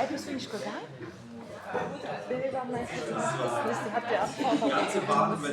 Bist du nicht gegangen? Bilder meinst du, das habt ihr abgefahren.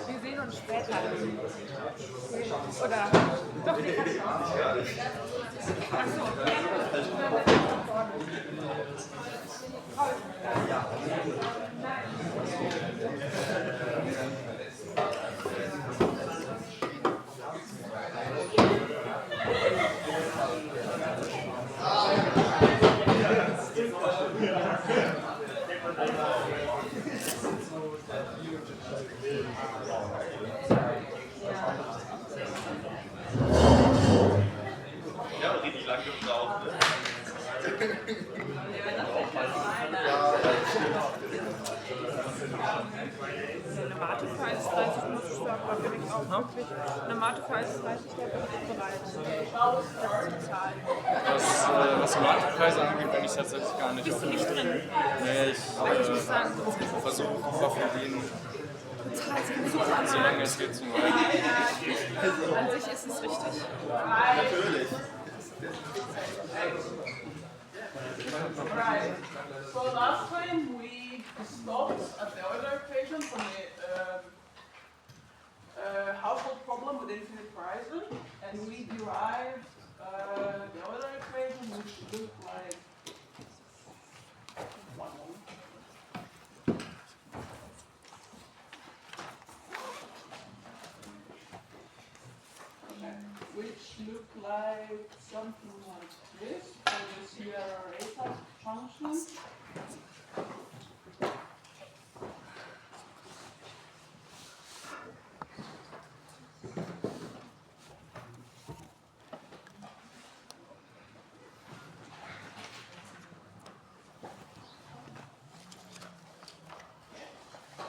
Wir sehen uns später. Oder doch nicht. Achso. Ja, richtig lang gebraucht, ne? Eine Mate-File ist 30, muss ich sagen, da bin ich auch wirklich. Eine Mate-File ist 30, da bin ich bereit, das zu zahlen. Was Marktpreise angeht, bin ich tatsächlich gar nicht. Bist du nicht drin? Nee, ich muss sagen, versuche einfach von denen, so lange es geht, zu meinen. an sich ist es richtig. Natürlich. Right. So last time we stopped at the Euler equation from the household problem with infinite horizon, and we derived the Euler equation, which looked like something like this for the Sierra function.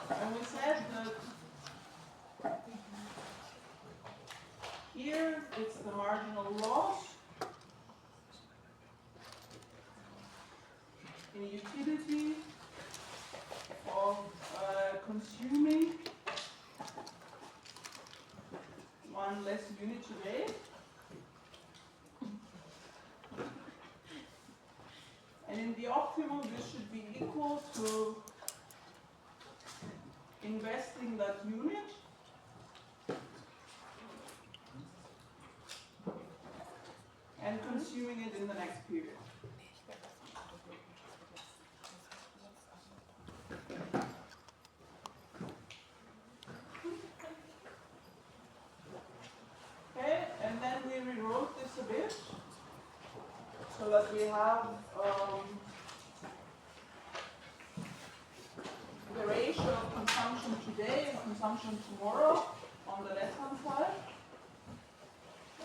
And we said that here it's the marginal loss in utility consuming one less unit today. And in the optimum, this should be equal to investing that unit and consuming it in the next period. Okay, and then we rewrote this a bit so that we have the ratio of consumption today and consumption tomorrow on the left-hand side.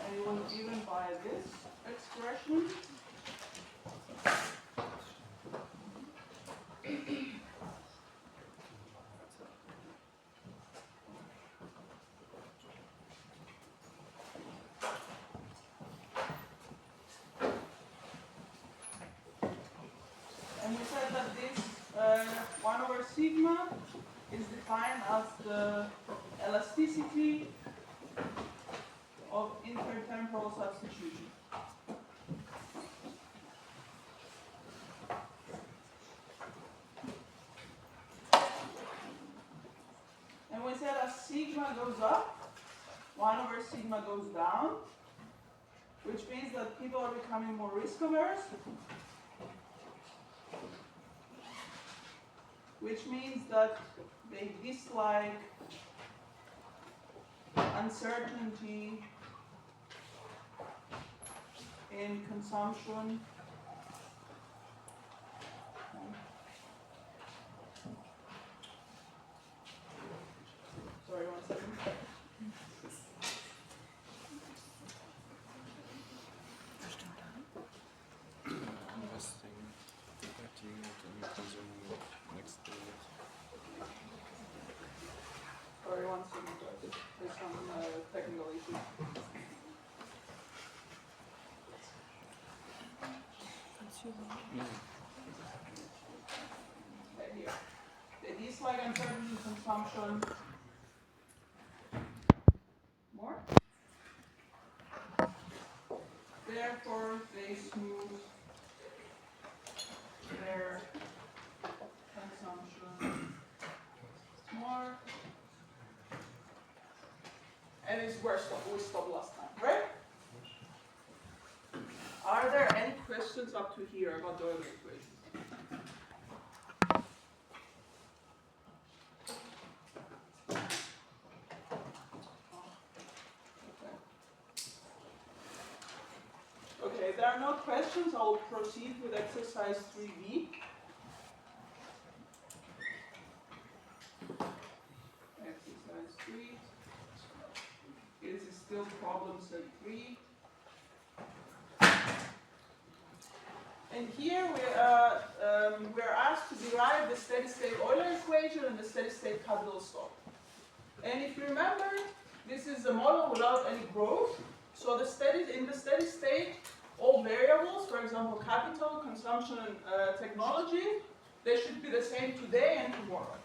And you will be given by this expression. And we said that this 1 over sigma is defined as the elasticity of intertemporal substitution. And we said as sigma goes up, 1 over sigma goes down, which means that people are becoming more risk averse, which means that they dislike uncertainty in consumption. Sorry, 1 second. Investing that unit and consuming it next to it. Sorry, 1 second. There's some technical issue. Okay, here. They dislike uncertainty consumption more. Therefore, they smooth their consumption more. And it's where we stopped last time, right? Are there any questions up to here about the Euler equation? Okay, if there are no questions, I will proceed with exercise 3b. Exercise 3. This is still problem set 3. And here we are asked to derive the steady-state Euler equation and the steady-state capital stop. And if you remember, this is a model without any growth. So in the steady state, all variables, for example, capital, consumption, and technology, they should be the same today and tomorrow.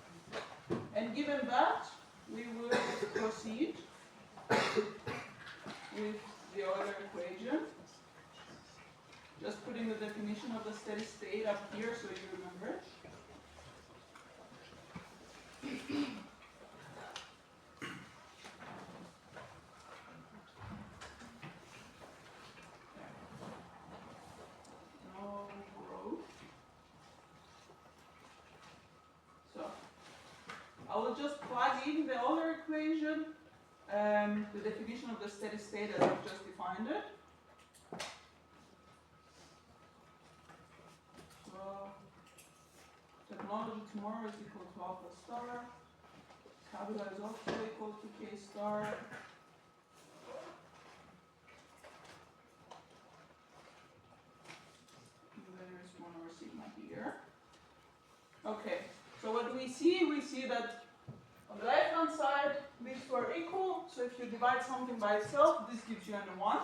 And given that, we will proceed with the Euler equation. Just putting the definition of the steady state up here so you remember. No growth. So I will just plug in the Euler equation, the definition of the steady state as I've just defined it. Technology tomorrow is equal to alpha star. Capital is also equal to k star. And there is 1 over sigma here. Okay, so what do we see? We see that on the left hand side, these two are equal. So if you divide something by itself, this gives you an 1.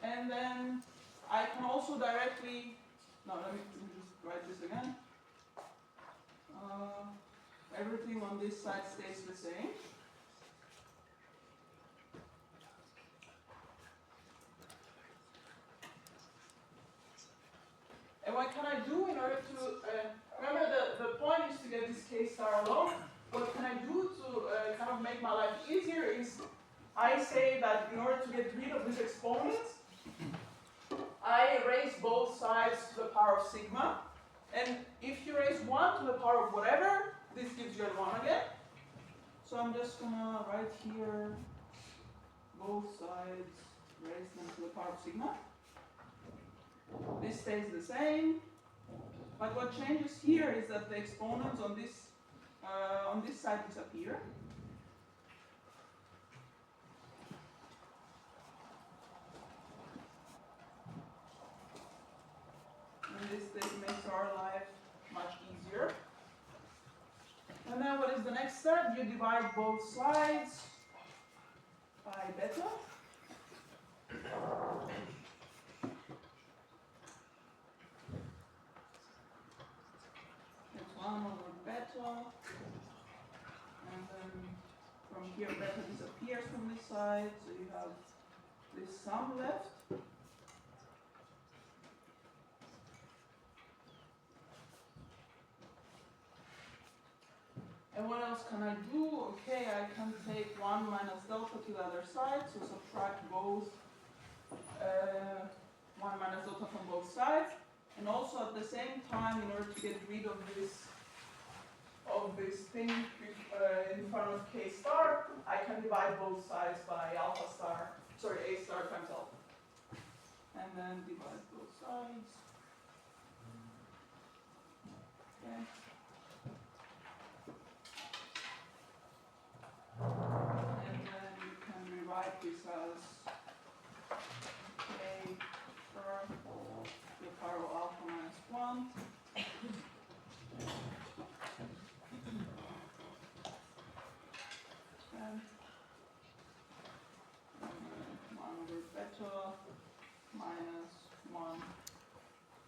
And then I can also directly, no, let me just write this again. everything on this side stays the same. And what can I do in order to, remember the point is to get this K star alone. What can I do to kind of make my life easier is I say that in order to get rid of these exponents, I raise both sides to the power of sigma. And if you raise 1 to the power of whatever, this gives you a 1 again. So I'm just going to write here both sides, raise them to the power of sigma. This stays the same. But what changes here is that the exponents on this side disappear. And this makes our life much easier. And then what is the next step? You divide both sides by beta. It's 1 over beta. And then from here beta disappears from this side, so you have this sum left. And what else can I do? Okay, I can take 1 minus delta to the other side, so subtract both 1 minus delta from both sides. And also at the same time, in order to get rid of this thing in front of K star, I can divide both sides by A star times alpha. And then divide both sides. Okay. And then you can rewrite this as K star to the power of alpha minus 1. And 1 over beta minus 1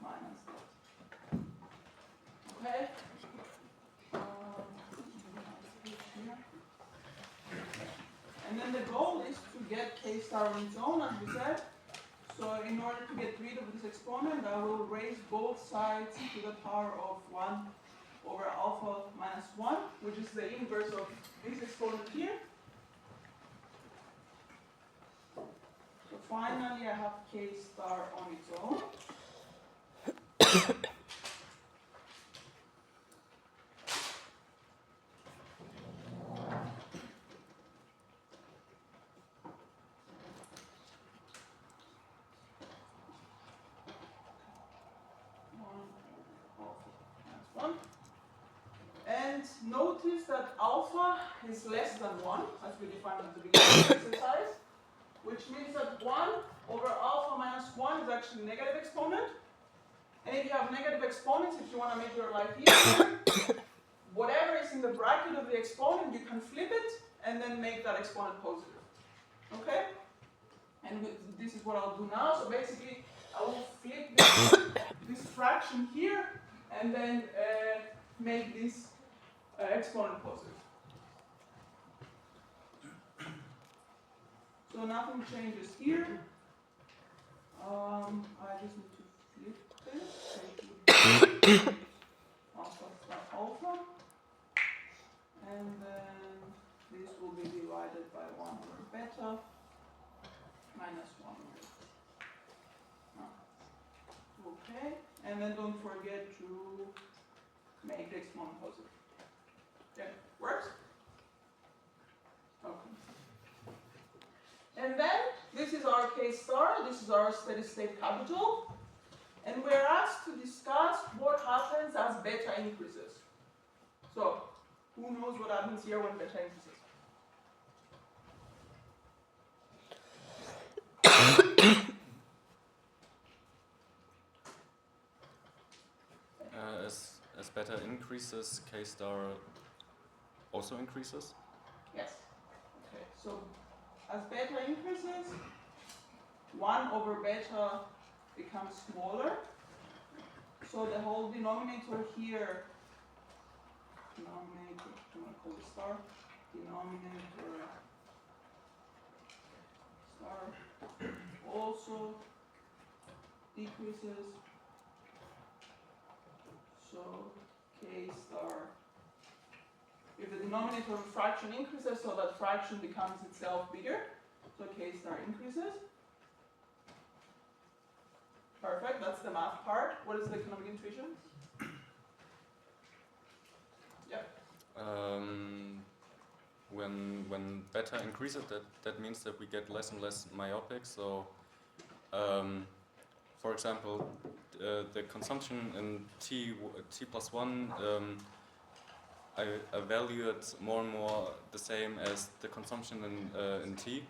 minus delta. Okay? And then the goal is to get K star on its own, as we said. So in order to get rid of this exponent, I will raise both sides to the power of 1 over alpha minus 1, which is the inverse of this exponent here. So finally I have K star on its own. And notice that alpha is less than 1, as we defined at the beginning of the exercise, which means that 1 over alpha minus 1 is actually a negative exponent. And if you have negative exponents, if you want to make your life easier, whatever is in the bracket of the exponent, you can flip it and then make that exponent positive. Okay? And this is what I'll do now. So basically, I will flip this fraction here and then make this exponent positive. So nothing changes here. I just need to flip this. Alpha star alpha. And then this will be divided by 1 over beta minus 1 over beta. Okay. And then don't forget to make the exponent positive. Yeah, works? Okay. And then this is our K star, this is our steady state capital. And we're asked to discuss what happens as beta increases. So, who knows what happens here when beta increases? As beta increases, K star also increases? Yes. Okay, so as beta increases, 1 over beta becomes smaller. So the whole denominator here denominator, I'm going to call it star, denominator star also decreases, so k star, if the denominator of a fraction increases, so that fraction becomes itself bigger, so k star increases. Perfect, that's the math part. What is the economic intuition? Yep. When beta increases, that means that we get less and less myopic. So, for example, the consumption in t plus 1, I value it more and more the same as the consumption in t,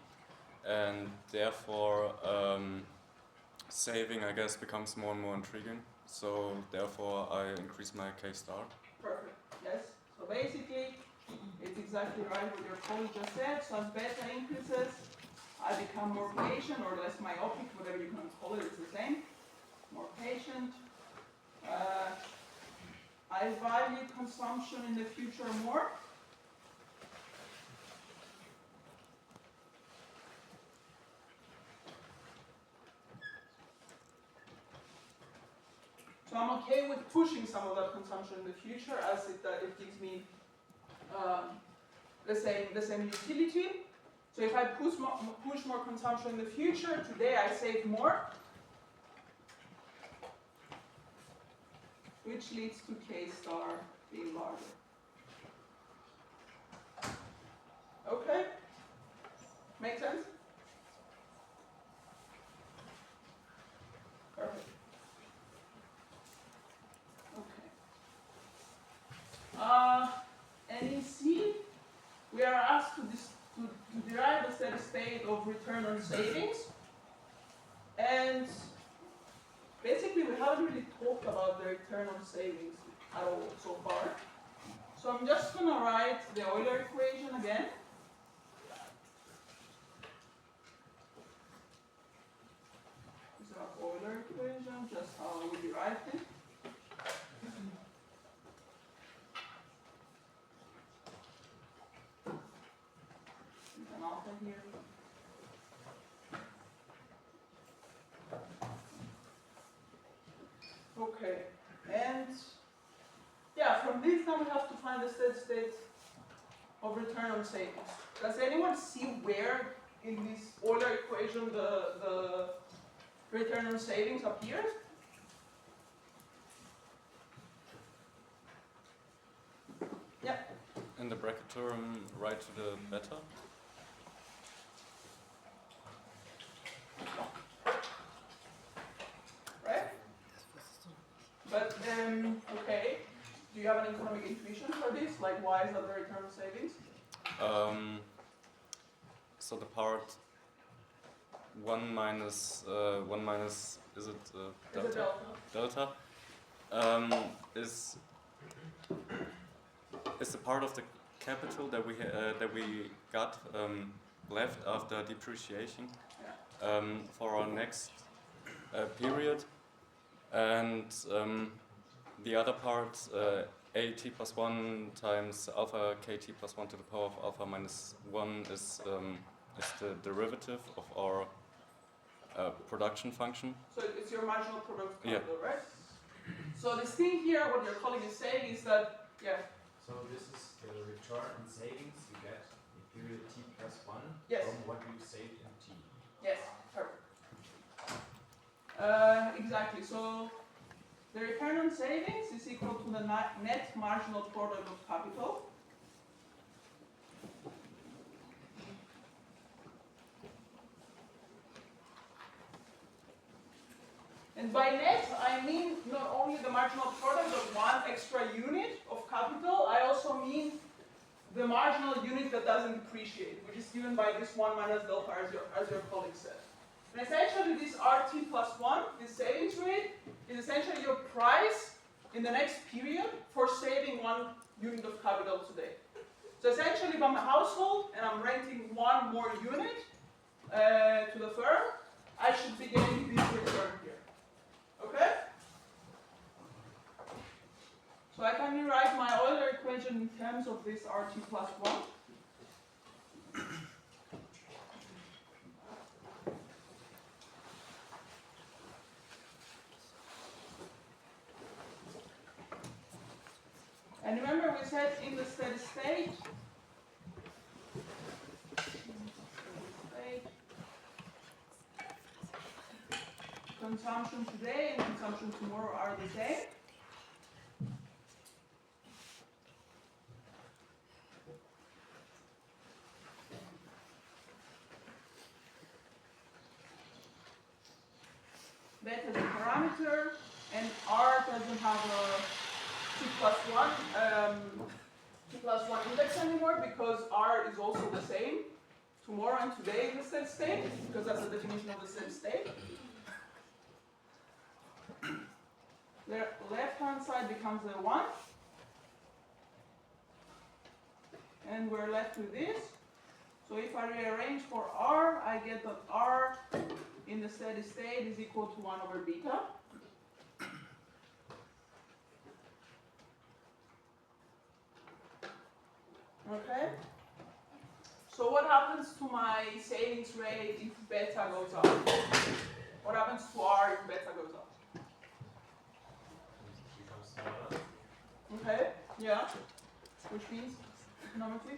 and therefore saving, I guess, becomes more and more intriguing. So therefore I increase my k star. Perfect, yes. So basically, it's exactly right what your colleague just said. So as beta increases, I become more patient or less myopic, whatever you can call it, it's the same. More patient. I value consumption in the future more. So I'm okay with pushing some of that consumption in the future, as it gives me the same utility. So if I push more consumption in the future, today I save more, which leads to k star being larger. Okay? Make sense? Perfect. And in C, we are asked to derive a steady state of return on savings. And basically, we haven't really talked about the return on savings at all so far. So I'm just going to write the Euler equation again. This is our Euler equation, just how we derived it. Here. Okay, and yeah, from this now we have to find the steady state of return on savings. Does anyone see where in this Euler equation the return on savings appears? Yeah. In the bracket term, right to the beta. Right? But okay, do you have an economic intuition for this? Like, why is that the return on savings? So the part 1 minus is it delta? Delta is the part of the capital that we got left after depreciation for our next period, and the other part, at plus 1 times alpha kt plus 1 to the power of alpha minus 1 is the derivative of our production function. So it's your marginal product capital, Yeah. right? So this thing here, what your colleague is saying is that, yeah. So this is the return on savings you get in period t plus 1 Yes. from what you saved in t. Yes, perfect. Exactly. So the return on savings is equal to the net marginal product of capital. And by net, I mean not only the marginal product of one extra unit of capital, I also mean the marginal unit that doesn't depreciate, which is given by this 1 minus delta, as your colleague said. And essentially, this RT plus 1, this savings rate, is essentially your price in the next period for saving 1 unit of capital today. So essentially, if I'm a household and I'm renting 1 more unit to the firm, I should be getting this return here. Okay? So I can rewrite my Euler equation in terms of this RT plus 1. And remember we said in the steady state, consumption today and consumption tomorrow are the same. Beta is a parameter, and R doesn't have a 2 plus 1 index anymore because R is also the same tomorrow and today in the steady state, because that's the definition of the steady state. The left-hand side becomes a 1, and we're left with this. So if I rearrange for R, I get that R in the steady state is equal to 1 over beta. Okay? So what happens to my savings rate if beta goes up? What happens to R if beta goes up? Becomes smaller. Okay, yeah. Which means, economically?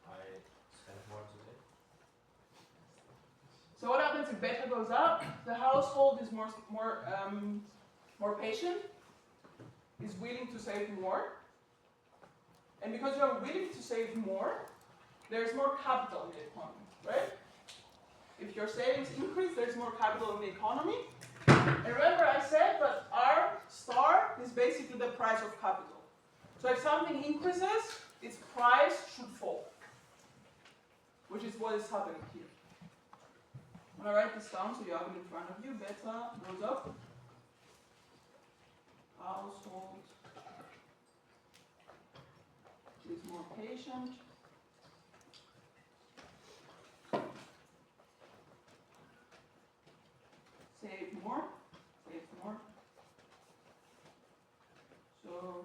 I spend more today. So what happens if beta goes up? The household is more patient, is willing to save more. And because you are willing to save more, there's more capital in the economy, right? If your savings increase, there's more capital in the economy. And remember I said that R star is basically the price of capital. So if something increases, its price should fall, which is what is happening here. I'm going to write this down so you have it in front of you. Beta goes up. Household is more patient. Save more. So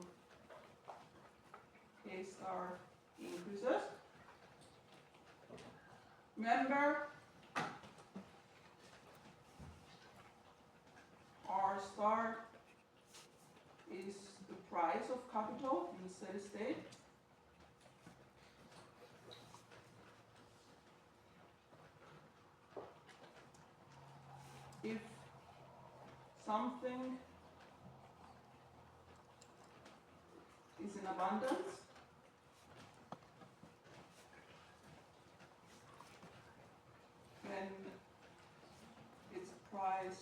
K star increases. Remember, R star is the price of capital in the steady state. If something is in abundance, then its price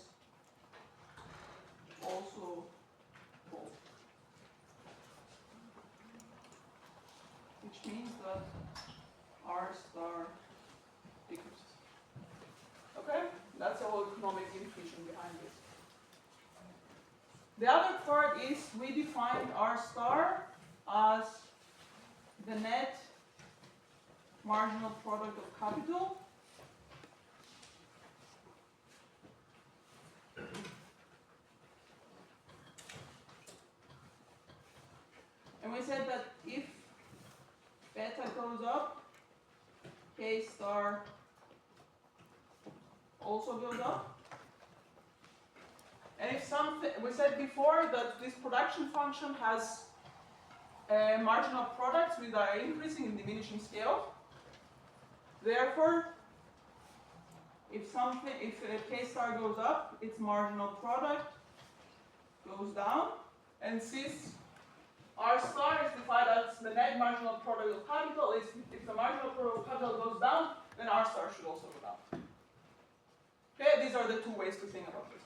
also falls. Which means that R star decreases. Okay? That's the whole economic intuition behind this. The other part is we defined R star as the net marginal product of capital and we said that if beta goes up, K star also goes up. And if something, we said before that this production function has marginal products which are increasing in diminishing scale. Therefore, if K star goes up, its marginal product goes down. And since R star is defined as the net marginal product of capital, if the marginal product of capital goes down, then R star should also go down. Okay, these are the two ways to think about this.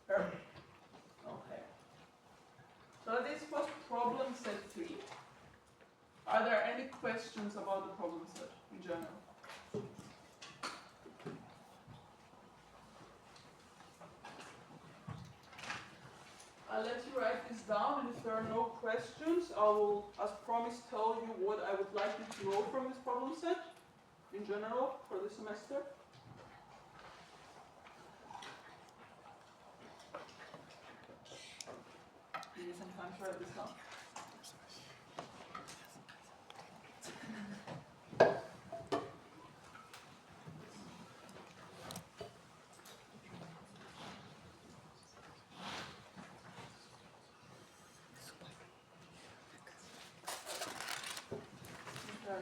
Perfect. Okay. So this was problem set 3. Are there any questions about the problem set in general? I'll let you write this down, and if there are no questions, I will, as promised, tell you what I would like you to know from this problem set in in general for the semester? Give me some time to write this down.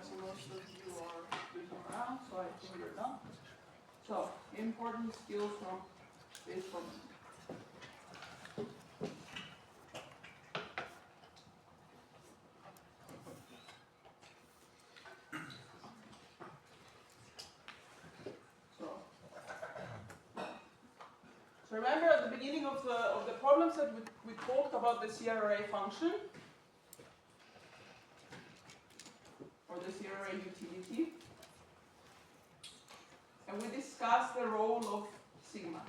So most of you are looking around, so I think you're done. So, important skills from this problem. So remember at the beginning of the problem set, we talked about the CRA function, or the CRA utility, and we discussed the role of sigma.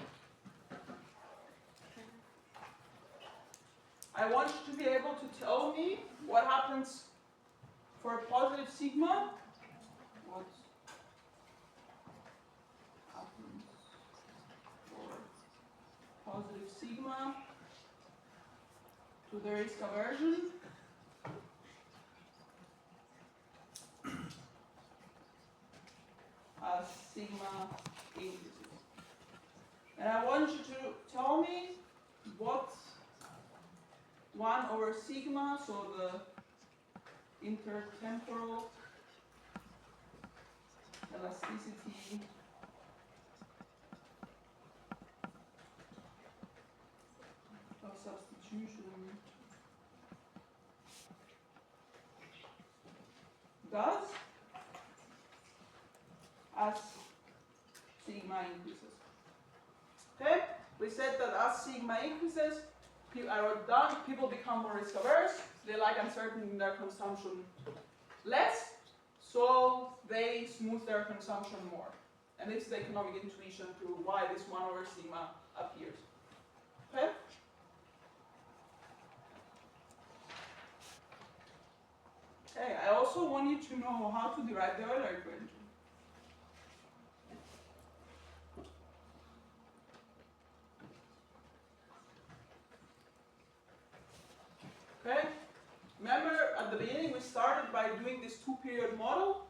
I want you to be able to tell me what happens for a positive sigma, what happens for positive sigma to the risk aversion as sigma increases. And I want you to tell me what 1 over sigma, so the intertemporal elasticity of substitution does as sigma increases. Okay? We said that as sigma increases, I wrote down, people become more risk averse, they like uncertainty in their consumption less, so they smooth their consumption more. And it's the economic intuition to why this 1 over sigma appears. Okay? Okay, I also want you to know how to derive the Euler equation. Okay? Remember, at the beginning we started by doing this 2-period model,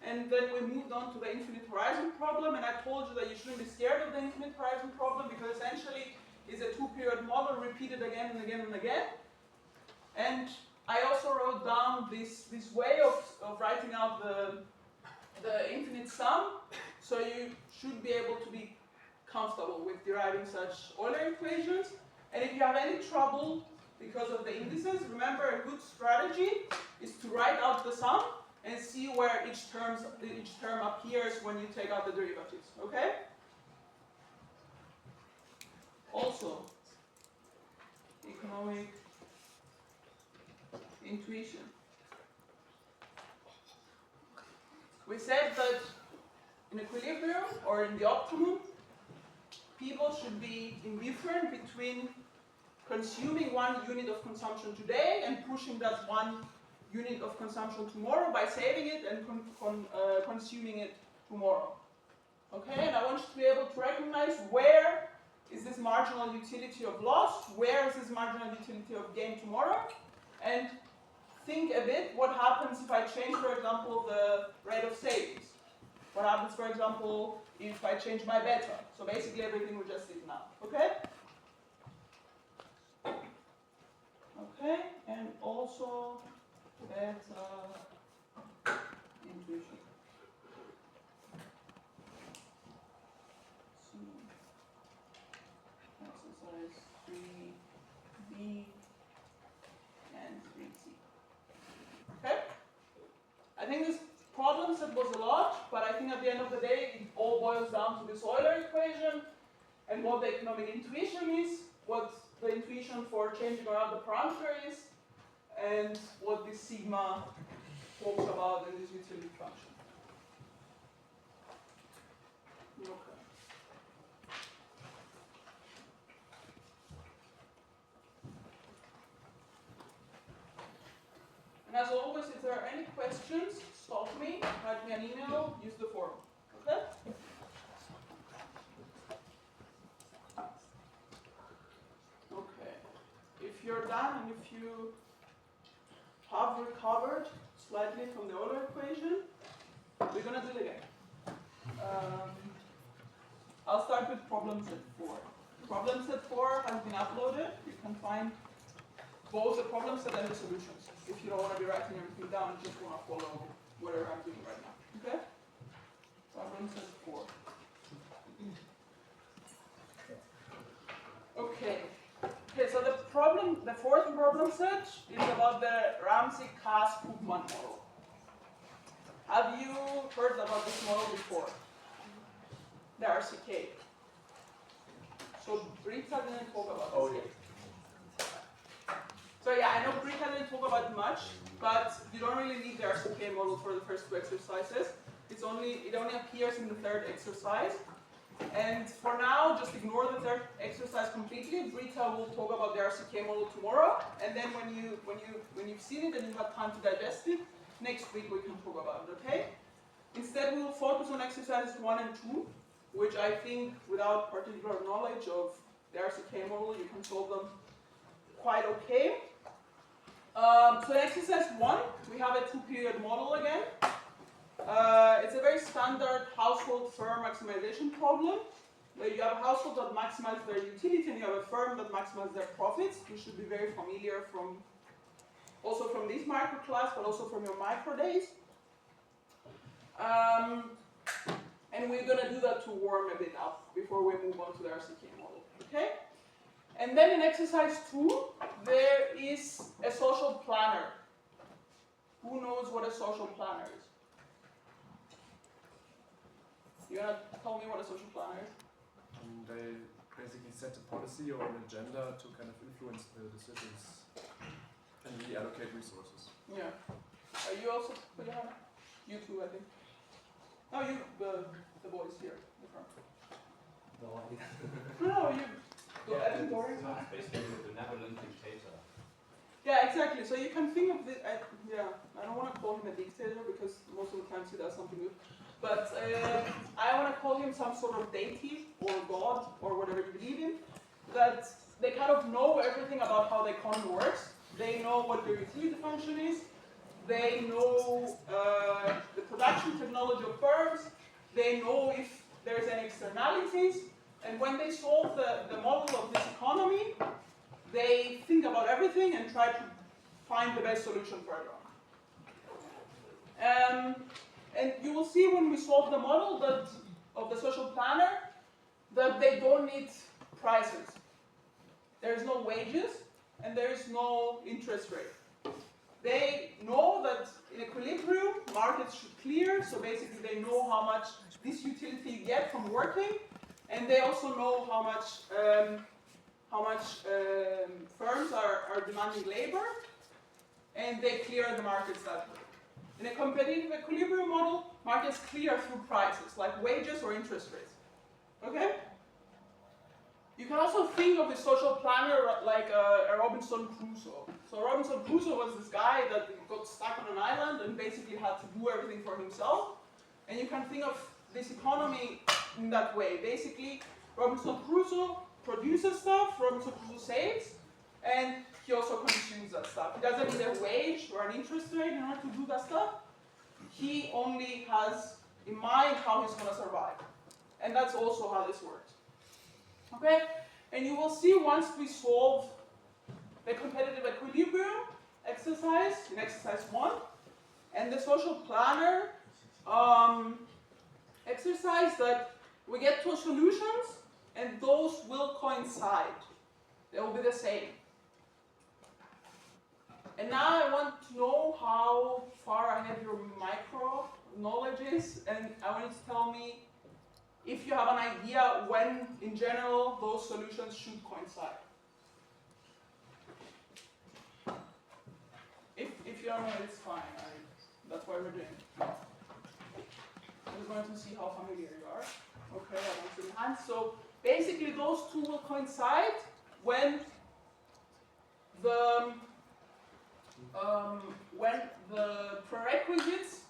and then we moved on to the infinite horizon problem, and I told you that you shouldn't be scared of the infinite horizon problem because essentially it's a 2-period model repeated again and again and again. And I also wrote down this way of writing out the infinite sum, so you should be able to be comfortable with deriving such Euler equations. And if you have any trouble because of the indices, remember a good strategy is to write out the sum and see where each term appears when you take out the derivatives, okay? Also, economic intuition. We said that in equilibrium or in the optimum, people should be indifferent between consuming 1 unit of consumption today and pushing that 1 unit of consumption tomorrow by saving it and consuming it tomorrow. Okay, and I want you to be able to recognize where is this marginal utility of loss, where is this marginal utility of gain tomorrow, and think a bit what happens if I change, for example, the rate of savings. What happens, for example, if I change my beta. So basically everything we just did now. Okay? Okay, and also beta intuition. So, exercise 3B and 3C. Okay? I think this problem set was a lot, but I think at the end of the day it all boils down to this Euler equation and what the economic intuition is, what the intuition for changing around the parameter is, and what this sigma talks about in this utility function. Okay. And as always, if there are any questions, stop solve me, write me an email, use the form. Okay? Okay. If you're done and if you have recovered slightly from the Euler equation, we're going to do it again. I'll start with problem set 4. Problem set 4 has been uploaded. You can find both the problem set and the solutions. If you don't want to be writing everything down, just want to follow whatever I'm doing right now. Okay? Problem set 4. Okay. Okay, so the fourth problem set is about the Ramsey-Cass-Koopman model. Have you heard about this model before? The RCK. So Brita didn't talk about this yet. So yeah, I know Brita didn't talk about it much, but you don't really need the RCK model for the first two exercises. It only appears in the third exercise. And for now, just ignore the third exercise completely. Brita will talk about the RCK model tomorrow, and then when you've seen it and you have time to digest it, next week we can talk about it, okay? Instead, we will focus on exercises 1 and 2, which I think, without particular knowledge of the RCK model, you can solve them quite okay. So in exercise 1, we have a 2-period model again. It's a very standard household firm maximization problem, where you have a household that maximizes their utility and you have a firm that maximizes their profits. You should be very familiar also from this micro class, but also from your micro days. And we're going to do that to warm a bit up before we move on to the RCK model. Okay? And then in exercise 2, there is a social planner. Who knows what a social planner is? You want to tell me what a social planner is? They basically set a policy or an agenda to kind of influence the decisions and reallocate resources. Yeah. Are you also, you too, I think. No, you, the boys here. In front. No, you. Yeah, it's basically the benevolent dictator. Yeah, exactly. So you can think of this. I don't want to call him a dictator because most of the times he does something good. But I want to call him some sort of deity or god or whatever you believe in. That they kind of know everything about how the economy works. They know what the utility function is. They know the production technology of firms. They know if there's any externalities. And when they solve the model of this economy, they think about everything and try to find the best solution for everyone. And you will see when we solve the model of the social planner that they don't need prices. There is no wages and there is no interest rate. They know that in equilibrium, markets should clear, so basically they know how much this utility you get from working, and they also know how much firms are demanding labor, and they clear the markets that way. In a competitive equilibrium model, markets clear through prices, like wages or interest rates. Okay? You can also think of the social planner like a Robinson Crusoe. So Robinson Crusoe was this guy that got stuck on an island and basically had to do everything for himself. And you can think of this economy in that way. Basically, Robinson Crusoe produces stuff, Robinson Crusoe saves, and he also consumes that stuff. He doesn't need a wage or an interest rate in order to do that stuff. He only has in mind how he's going to survive. And that's also how this works. Okay? And you will see once we solve the competitive equilibrium exercise in exercise 1 and the social planner exercise that we get to solutions and those will coincide. They will be the same. And now I want to know how far ahead your micro knowledge is, and I want you to tell me if you have an idea when, in general, those solutions should coincide. If you don't know, it's fine. That's why we're doing it. I'm just going to see how familiar you are. Okay, I don't see the hands. So basically, those two will coincide when the prerequisites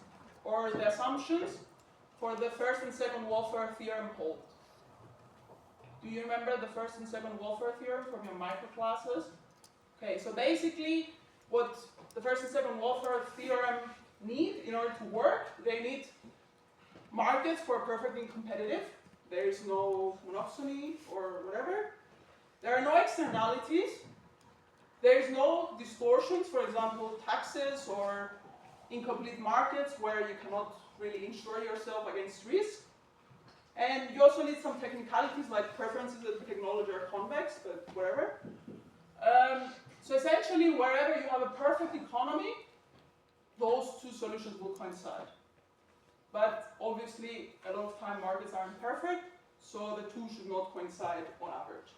or the assumptions for the first and second welfare theorem hold. Do you remember the first and second welfare theorem from your micro classes? Okay, so basically what the first and second welfare theorem need in order to work, they need markets who are perfectly competitive. There is no monopsony or whatever. There are no externalities. There is no distortions, for example, taxes or incomplete markets where you cannot really insure yourself against risk. And you also need some technicalities like preferences of technology are convex, but whatever. So essentially, wherever you have a perfect economy, those two solutions will coincide. But obviously, a lot of time markets aren't perfect, so the two should not coincide on average.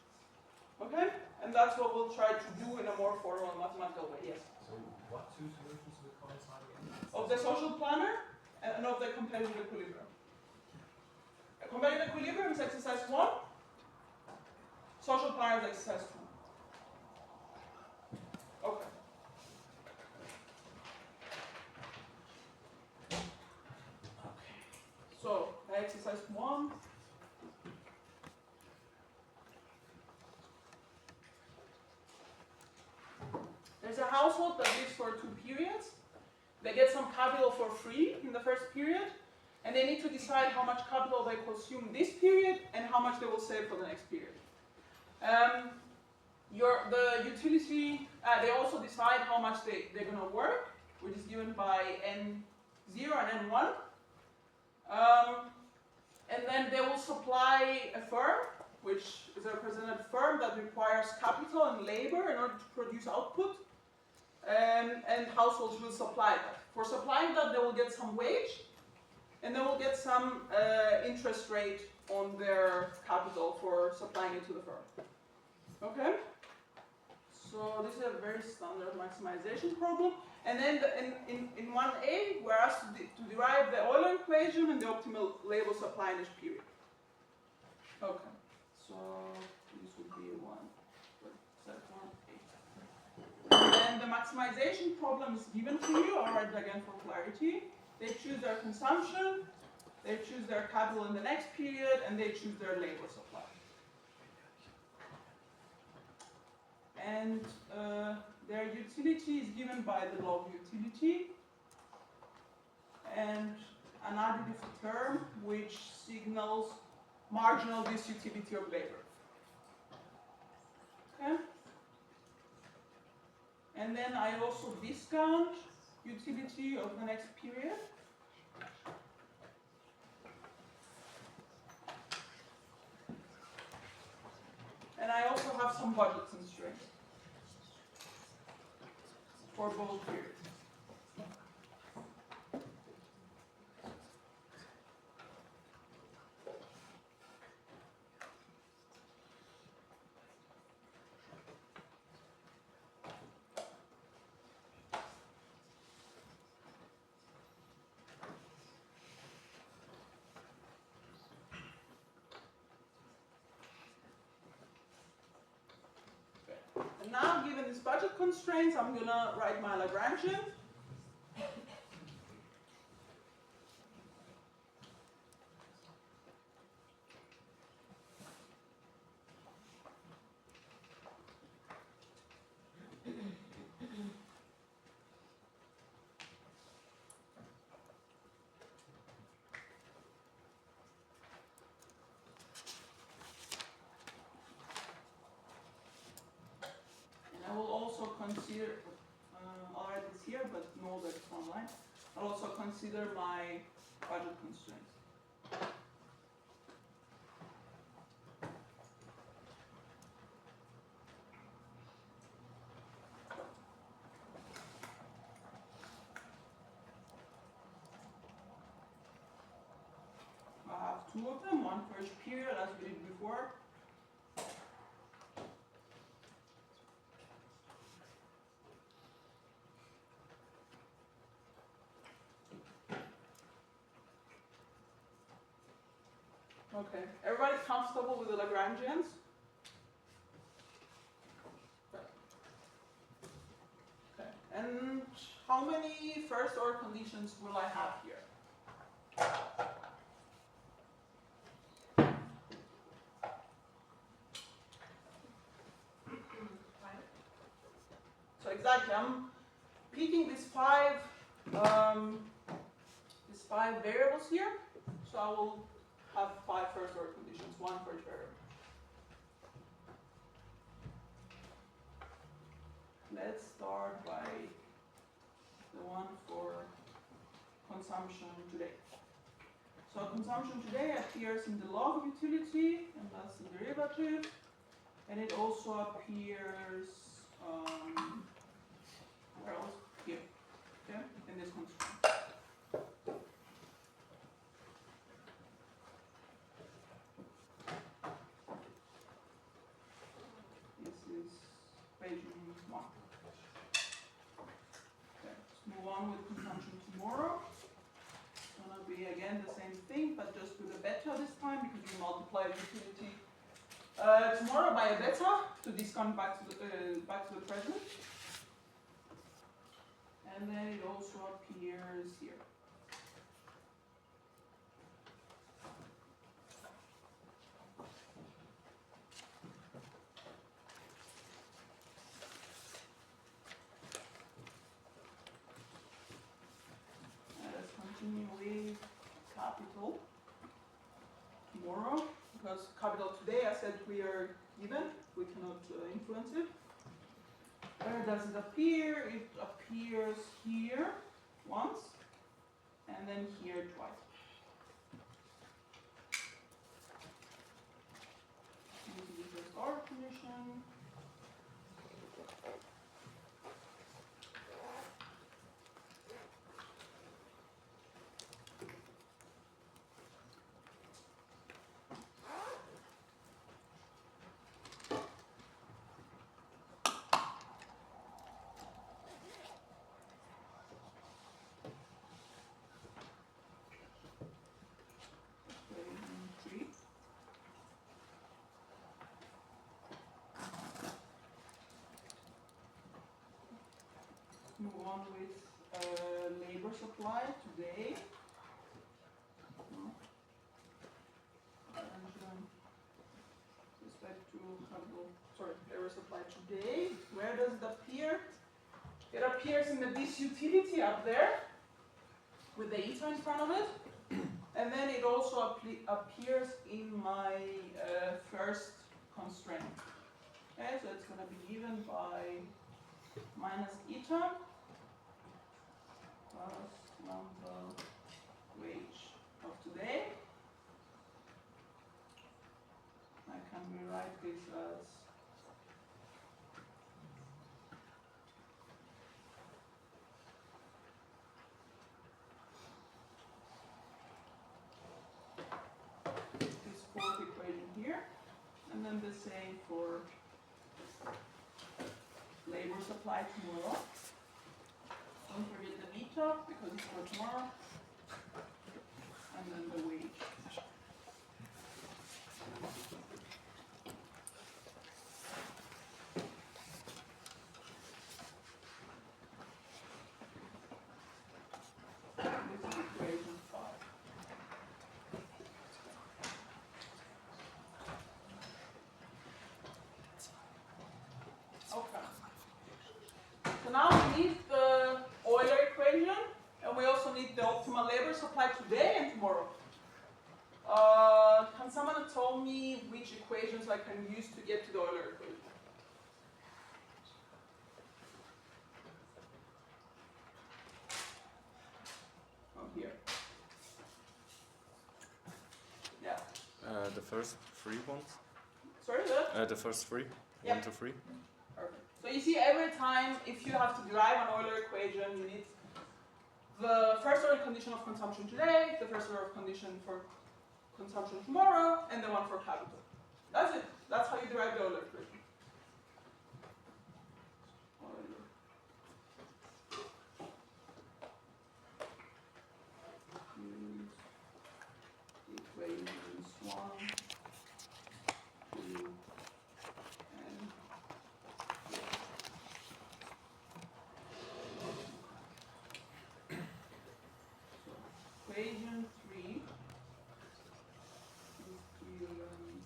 Okay? And that's what we'll try to do in a more formal mathematical way. Yes? So what two solutions will coincide again? Of the social planner and of the competitive equilibrium. A competitive equilibrium is exercise 1. Social planner is exercise 2. Okay. So, exercise 1. There's a household that lives for 2 periods. They get some capital for free in the first period, and they need to decide how much capital they consume this period and how much they will save for the next period. The utility, they also decide how much they're going to work, which is given by N0 and N1. And then they will supply a firm, which is a represented firm that requires capital and labor in order to produce output. And households will supply that. For supplying that, they will get some wage, and they will get some interest rate on their capital for supplying it to the firm. Okay? So this is a very standard maximization problem. And then in 1a, we're asked to derive the Euler equation and the optimal labor supply in each period. Okay, so this would be set 1a. And the maximization problem is given to you. I'll write it again for clarity. They choose their consumption, they choose their capital in the next period, and they choose their labor supply. And their utility is given by the law of utility, and an additive term which signals marginal disutility of labor. Okay? And then I also discount utility of the next period. And I also have some budget constraints for both periods. And now, given these budget constraints, I'm going to write my Lagrangian. I will also consider, I'll write this here, but know that it's online. I'll also consider my budget constraints. I have 2 of them, one for each period as we did before. Okay, everybody comfortable with the Lagrangians? Okay, and how many first order conditions will I have here? exactly. I'm picking these five variables here. So I will have 5 first-order conditions, 1 for each variable. Let's start by the one for consumption today. So consumption today appears in the log utility, and that's the derivative. And it also appears, where else? Here, okay, in this constraint. This is equation 1. Okay, let's move on with consumption tomorrow. It's gonna be again the same thing, but just with a beta this time because we multiply utility tomorrow by a beta to discount back to the present. And then it also appears here. Let's continue with capital tomorrow, because capital today I said we are given, we cannot influence it. Where does it appear? It appears here once, and then here twice. This is the first order condition. Move on with labor supply today. Respect to capital, labor supply today. Where does it appear? It appears in this utility up there with the eta in front of it. And then it also appears in my first constraint. Okay, so it's going to be given by minus eta plus number wage of today. I can rewrite this as this fourth equation here, and then the same for labor supply tomorrow. Don't forget the beta because it's for tomorrow. And then the wage. This is equation 5. Okay. So now we need the Euler equation, and we also need the optimal labor supply today and tomorrow. Can someone tell me which equations I can use to get to the Euler equation? Oh, here. Yeah. The first 3 ones. Sorry, The first 3. Yep. 1 to 3. Perfect. So you see, every time if you have to derive an Euler equation, you need the first order condition of consumption today, the first order condition for consumption tomorrow, and the one for capital. That's it. That's how you derive the Euler equation. Use equations 1, 2, and equation 3 is given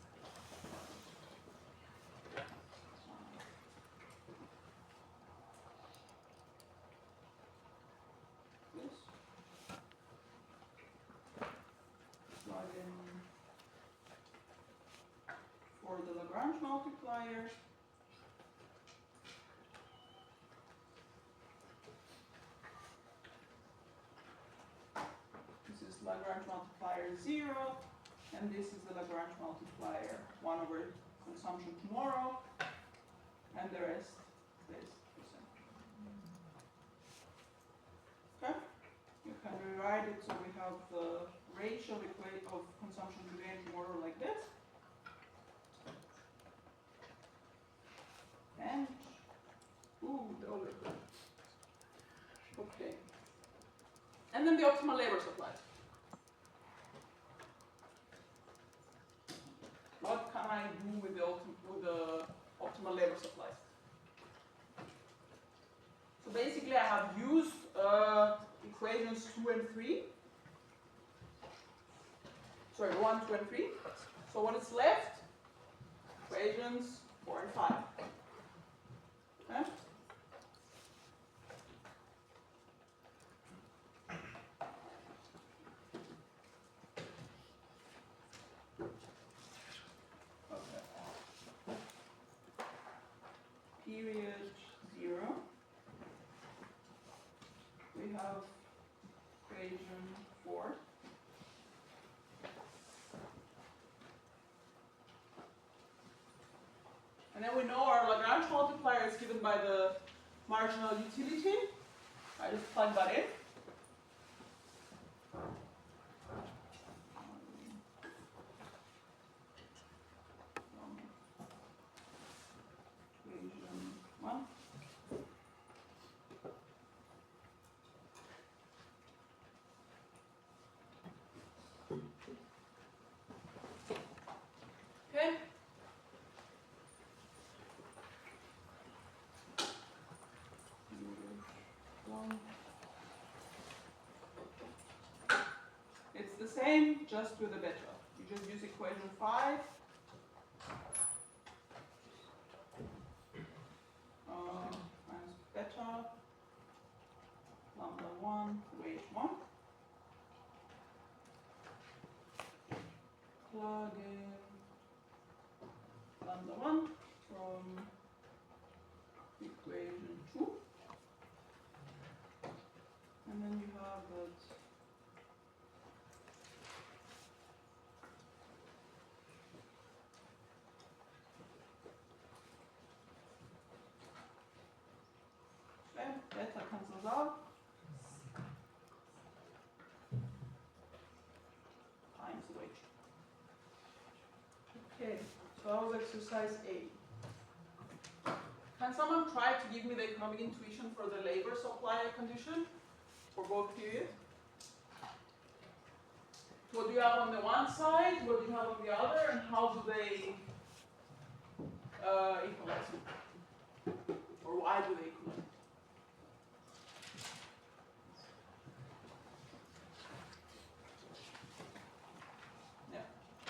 multiplier. This is Lagrange multiplier 0, and this is the Lagrange multiplier 1 over consumption tomorrow, and the rest stays the same. Okay? You can rewrite it so we have the ratio of consumption today and tomorrow like this. And, okay. And then the optimal labor supply. What can I do with the optimal labor supply? So basically I have used equations 2 and 3. Sorry, 1, 2, and 3. So what is left? Equations 4 and 5. Okay? Period 0. We have equation 4. And then we know our Lagrange multiplier is given by the marginal utility. I just plug that in. Equation 1. Okay. It's the same, just with a beta. You just use equation 5. Minus beta, lambda 1, weight 1. Plug in lambda 1 from equation 2. And then you have that beta cancels out. Times weight. Okay, so that was exercise A. Can someone try to give me the economic intuition for the labor supply condition for both periods? What do you have on the one side, what do you have on the other, and how do they equalize? Or why do they equalize?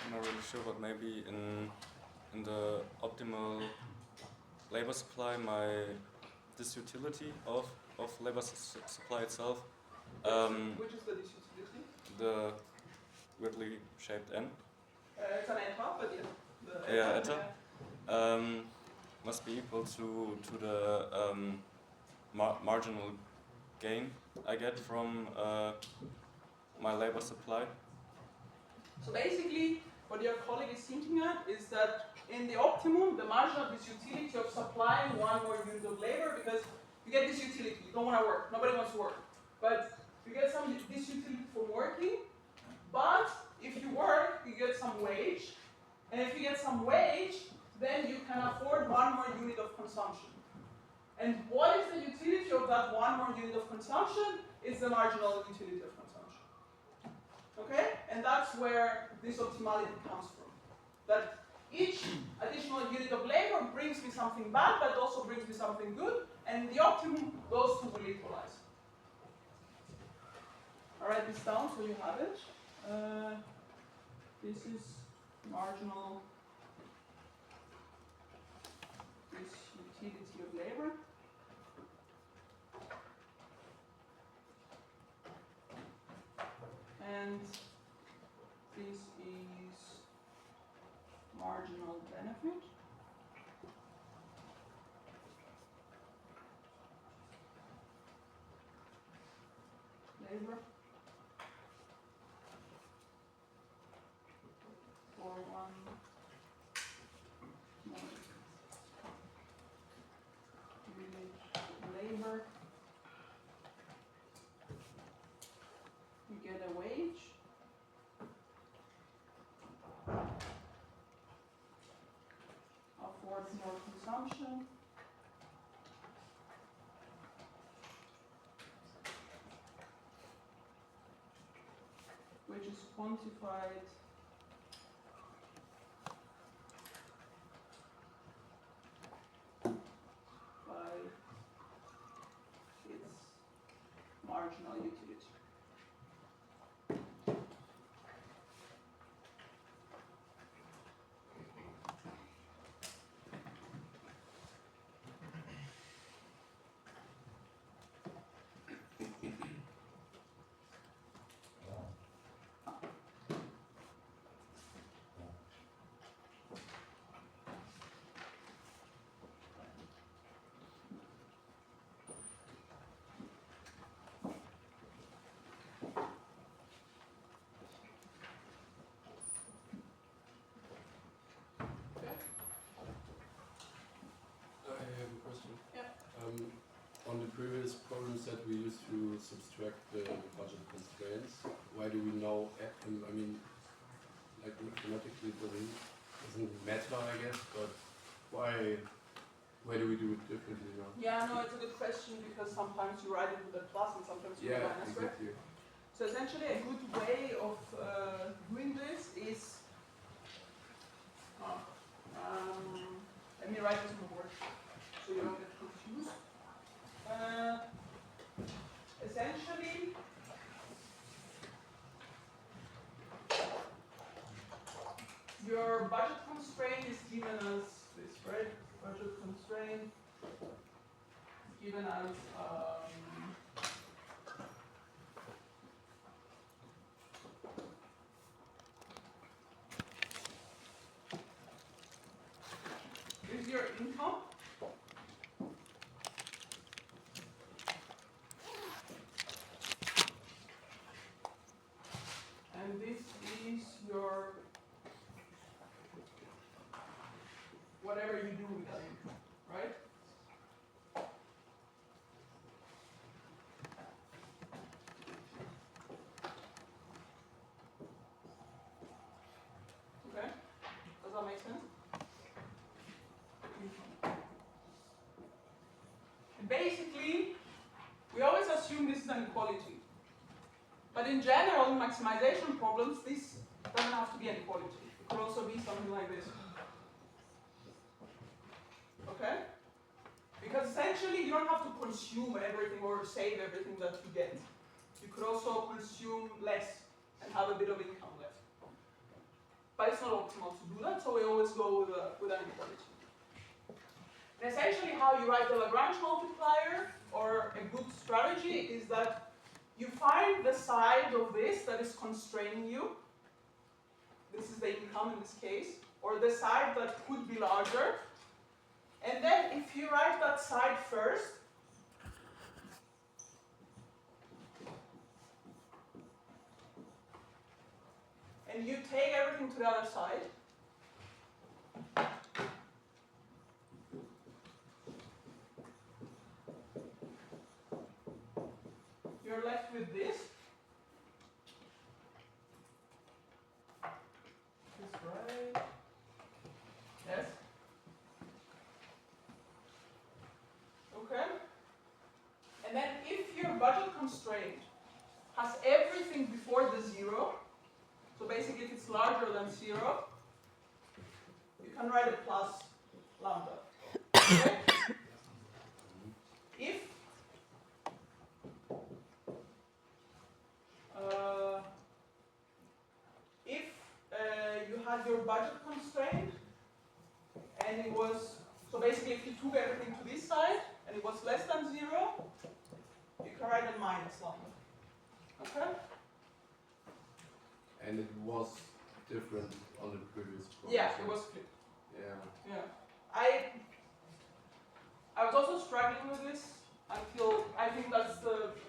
I'm not really sure, but maybe in the optimal labor supply, this utility of labor supply itself, Which is the disutility? the weirdly shaped n. It's an eta, but yes. Yeah, eta. Must be equal to the marginal gain I get from my labor supply. So basically, what your colleague is hinting at is that in the optimum, the marginal disutility of supplying one more unit of labor, because you get this utility, you don't want to work, nobody wants to work, but you get some disutility for working, but if you work, you get some wage, and if you get some wage, then you can afford one more unit of consumption. And what is the utility of that one more unit of consumption? It's the marginal utility of consumption. Okay? And that's where this optimality comes from. That each additional unit of labor brings me something bad, but also brings me something good, and in the optimum, those two will equalize. I'll write this down so you have it. This is marginal disutility of labor. And this is marginal benefit. labor for 1 village labor. You get a wage. Affords more consumption. Which is quantified by its marginal utility. I have a question. Yeah. On the previous problems that we used to subtract the budget constraints, why do we know, I mean, like mathematically it doesn't matter, I guess, but why do we do it differently now? Yeah, no, it's a good question because sometimes you write it with a plus and sometimes with a Yeah, minus, right? exactly. So essentially a good way of doing this is, let me write this on the board so you don't get confused. Essentially, your budget constraint is given as this, right? Budget constraint given as is your income. And this is your whatever you do with that income, right? Okay? Does that make sense? And basically, we always assume this is an equality. But in general, in maximization problems, this doesn't have to be an equality. It could also be something like this. Okay? Because essentially, you don't have to consume everything or save everything that you get. You could also consume less and have a bit of income left. But it's not optimal to do that, so we always go with an equality. And essentially, how you write the Lagrange multiplier, or a good strategy, is that you find the side of this that is constraining you. This is the income in this case, or the side that could be larger. And then if you write that side first, and you take everything to the other side, you're left with this. This right. Yes. Okay. And then if your budget constraint has everything before the zero, so basically if it's larger than 0, you can write a plus lambda. Okay? If you had your budget constraint and it was, so basically if you took everything to this side and it was less than 0, you can write a minus lambda. Okay? And it was different on the previous problem. Yeah, it was flipped. Yeah. Yeah. I was also struggling with this until I think that's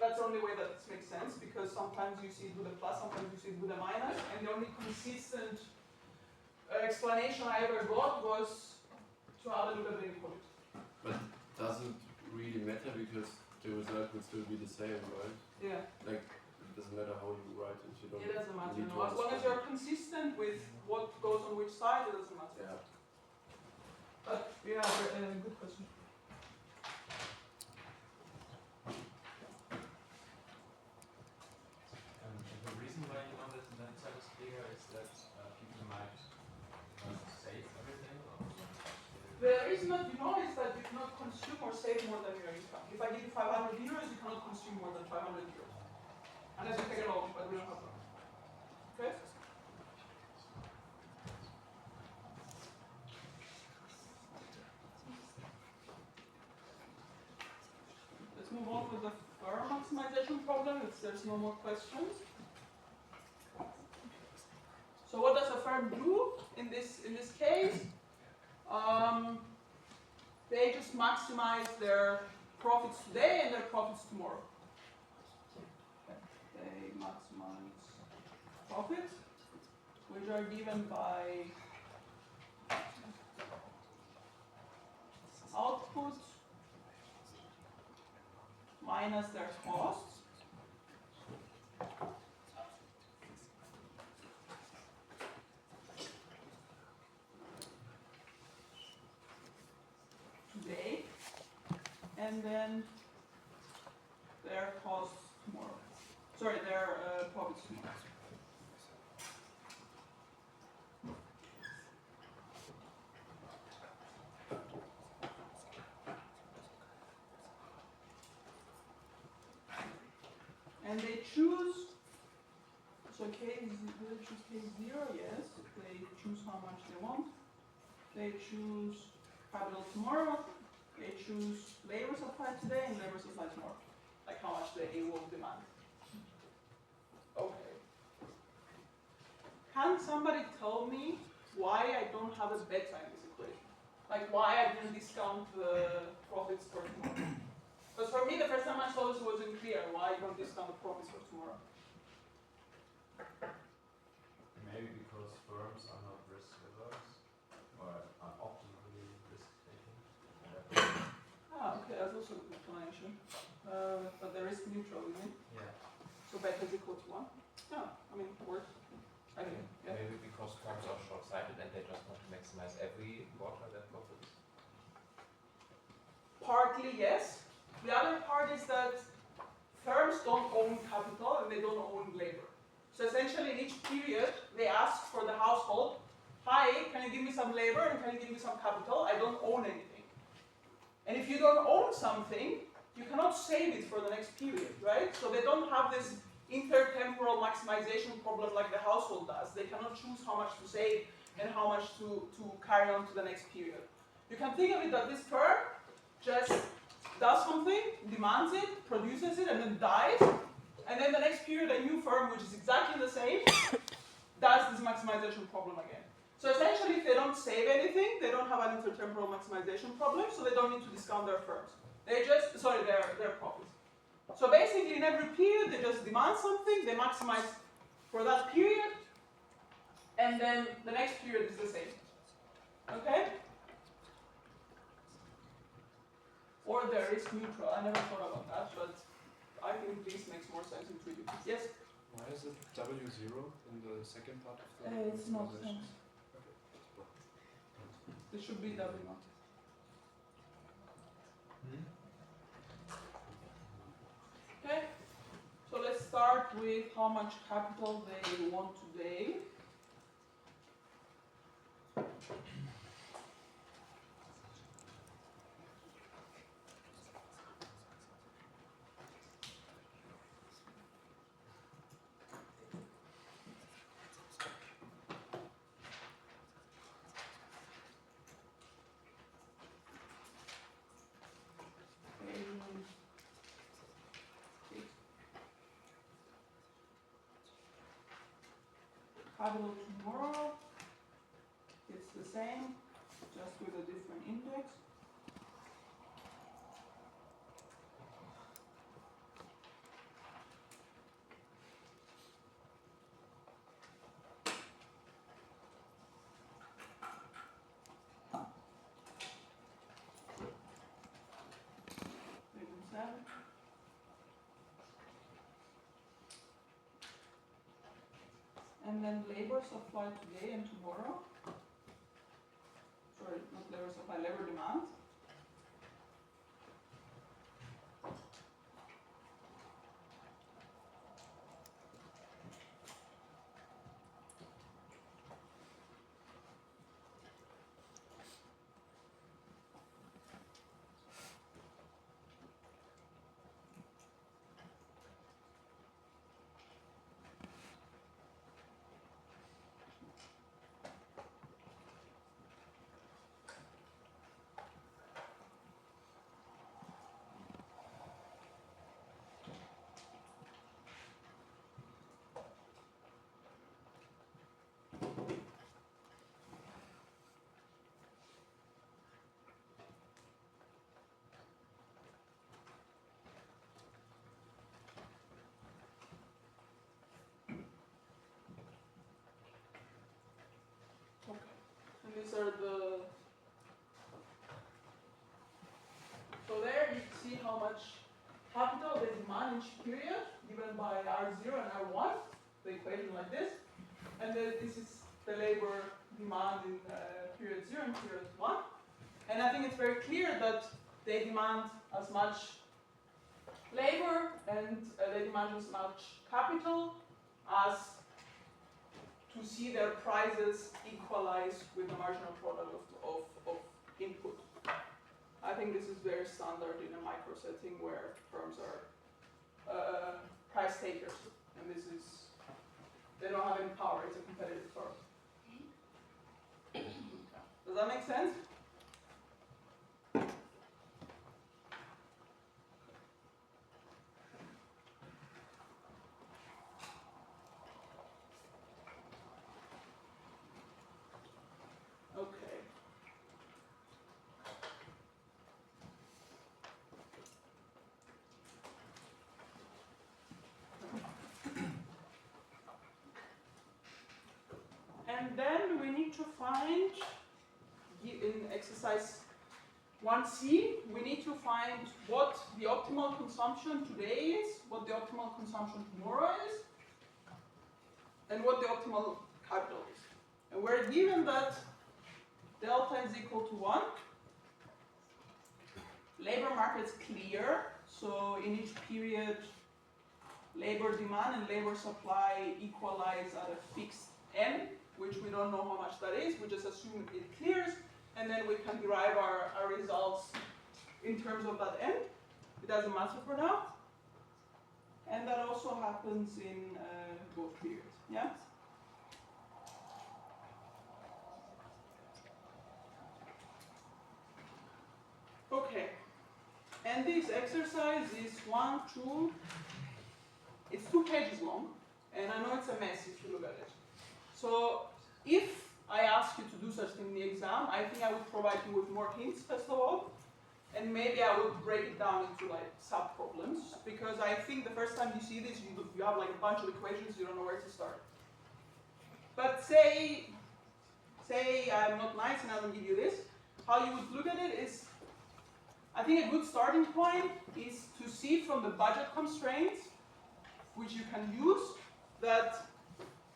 that's the only way that this makes sense, because sometimes you see it with a plus, sometimes you see it with a minus, and the only consistent explanation I ever got was to add a little bit of inequality. But does it really matter because the result will still be the same, right? Yeah. Like, it doesn't matter how you write it, you don't It doesn't matter, need no. to As long as understand you're consistent with what goes on which side, it doesn't matter. Yeah. But yeah, good question. The reason why you know that the side is bigger is that people might save everything. Or The reason that you know is that you cannot consume or save more than your income. If I give you 500 euros, you cannot consume more than 500 euros. Unless you take a loan, but we don't have that. Okay? Let's move on to the firm maximization problem if there's no more questions. So what does a firm do in this case? They just maximize their profits today and their profits tomorrow. They maximize profits, which are given by output minus their costs. Today, and then their costs tomorrow. Sorry, their profits tomorrow. And they choose, so case, do they choose case 0? Yes. They choose how much they want. They choose capital tomorrow. They choose labor supply today and labor supply tomorrow. Like how much they will demand. Okay. Can somebody tell me why I don't have a beta in this equation? Like why I didn't discount the profits for tomorrow? Because for me, the first time I saw this, it wasn't clear why you don't discount the profits for tomorrow. maybe because firms are not risk averse or are optimally risk taking. Ah, okay, that's also a good explanation. But there is neutral, isn't it? Yeah. So beta is equal to 1? Yeah, I mean, it works. I think, yeah. Maybe because firms are short-sighted and they just want to maximize every quarter their profits. Partly, yes. The other part is that firms don't own capital and they don't own labor. So essentially, in each period, they ask for the household, hi, can you give me some labor and can you give me some capital? I don't own anything. And if you don't own something, you cannot save it for the next period, right? So they don't have this intertemporal maximization problem like the household does. They cannot choose how much to save and how much to carry on to the next period. You can think of it that this firm just does something, demands it, produces it, and then dies. And then the next period, a new firm, which is exactly the same, does this maximization problem again. So essentially, if they don't save anything, they don't have an intertemporal maximization problem, so they don't need to discount their firms. They just, sorry, their profits. So basically, in every period, they just demand something, they maximize for that period, and then the next period is the same. Okay? Or there is neutral. I never thought about that, but I think this makes more sense in 3D. Yes? Why is it W0 in the second part of the It's not maximization? It should be W naught. Okay, so let's start with how much capital they want today. Capital tomorrow, it's the same, just with a different index. and then labor supply today and tomorrow. Sorry, not labor supply, labor demand. And these are the, so there you see how much capital they demand each period, given by R0 and R1, the equation like this. And then this is the labor demand in period 0 and period 1. And I think it's very clear that they demand as much labor and they demand as much capital as to see their prices equalize with the marginal product of input. I think this is very standard in a micro setting where firms are price takers, and this is, they don't have any power, it's a competitive firm. Does that make sense? Okay. And then we need to find, in exercise 1C, we need to find what the optimal consumption today is, what the optimal consumption tomorrow is, and what the optimal capital is. And we're given that delta is equal to 1. Labor market's clear, so in each period, labor demand and labor supply equalize at a fixed n, which we don't know how much that is, we just assume it clears, and then we can derive our results in terms of that n. It doesn't matter for now. And that also happens in both periods, yeah? Okay, and this exercise is it's 2 pages long, and I know it's a mess if you look at it. So if I ask you to do such thing in the exam, I think I would provide you with more hints first of all, and maybe I would break it down into like sub-problems, because I think the first time you see this, you have like a bunch of equations, you don't know where to start. But say I'm not nice and I don't give you this, how you would look at it is, I think a good starting point is to see from the budget constraints, which you can use, that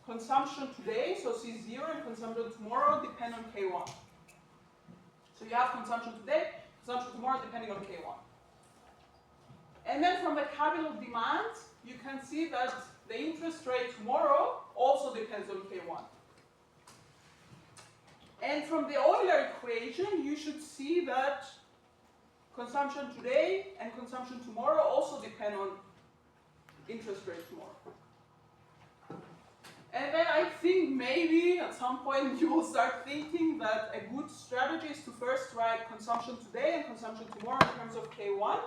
consumption today, so C0, and consumption tomorrow depend on K1. So you have consumption today, consumption tomorrow depending on K1. And then from the capital demand, you can see that the interest rate tomorrow also depends on K1. And from the Euler equation, you should see that consumption today and consumption tomorrow also depend on interest rate tomorrow. And then I think maybe at some point you will start thinking that a good strategy is to first write consumption today and consumption tomorrow in terms of K1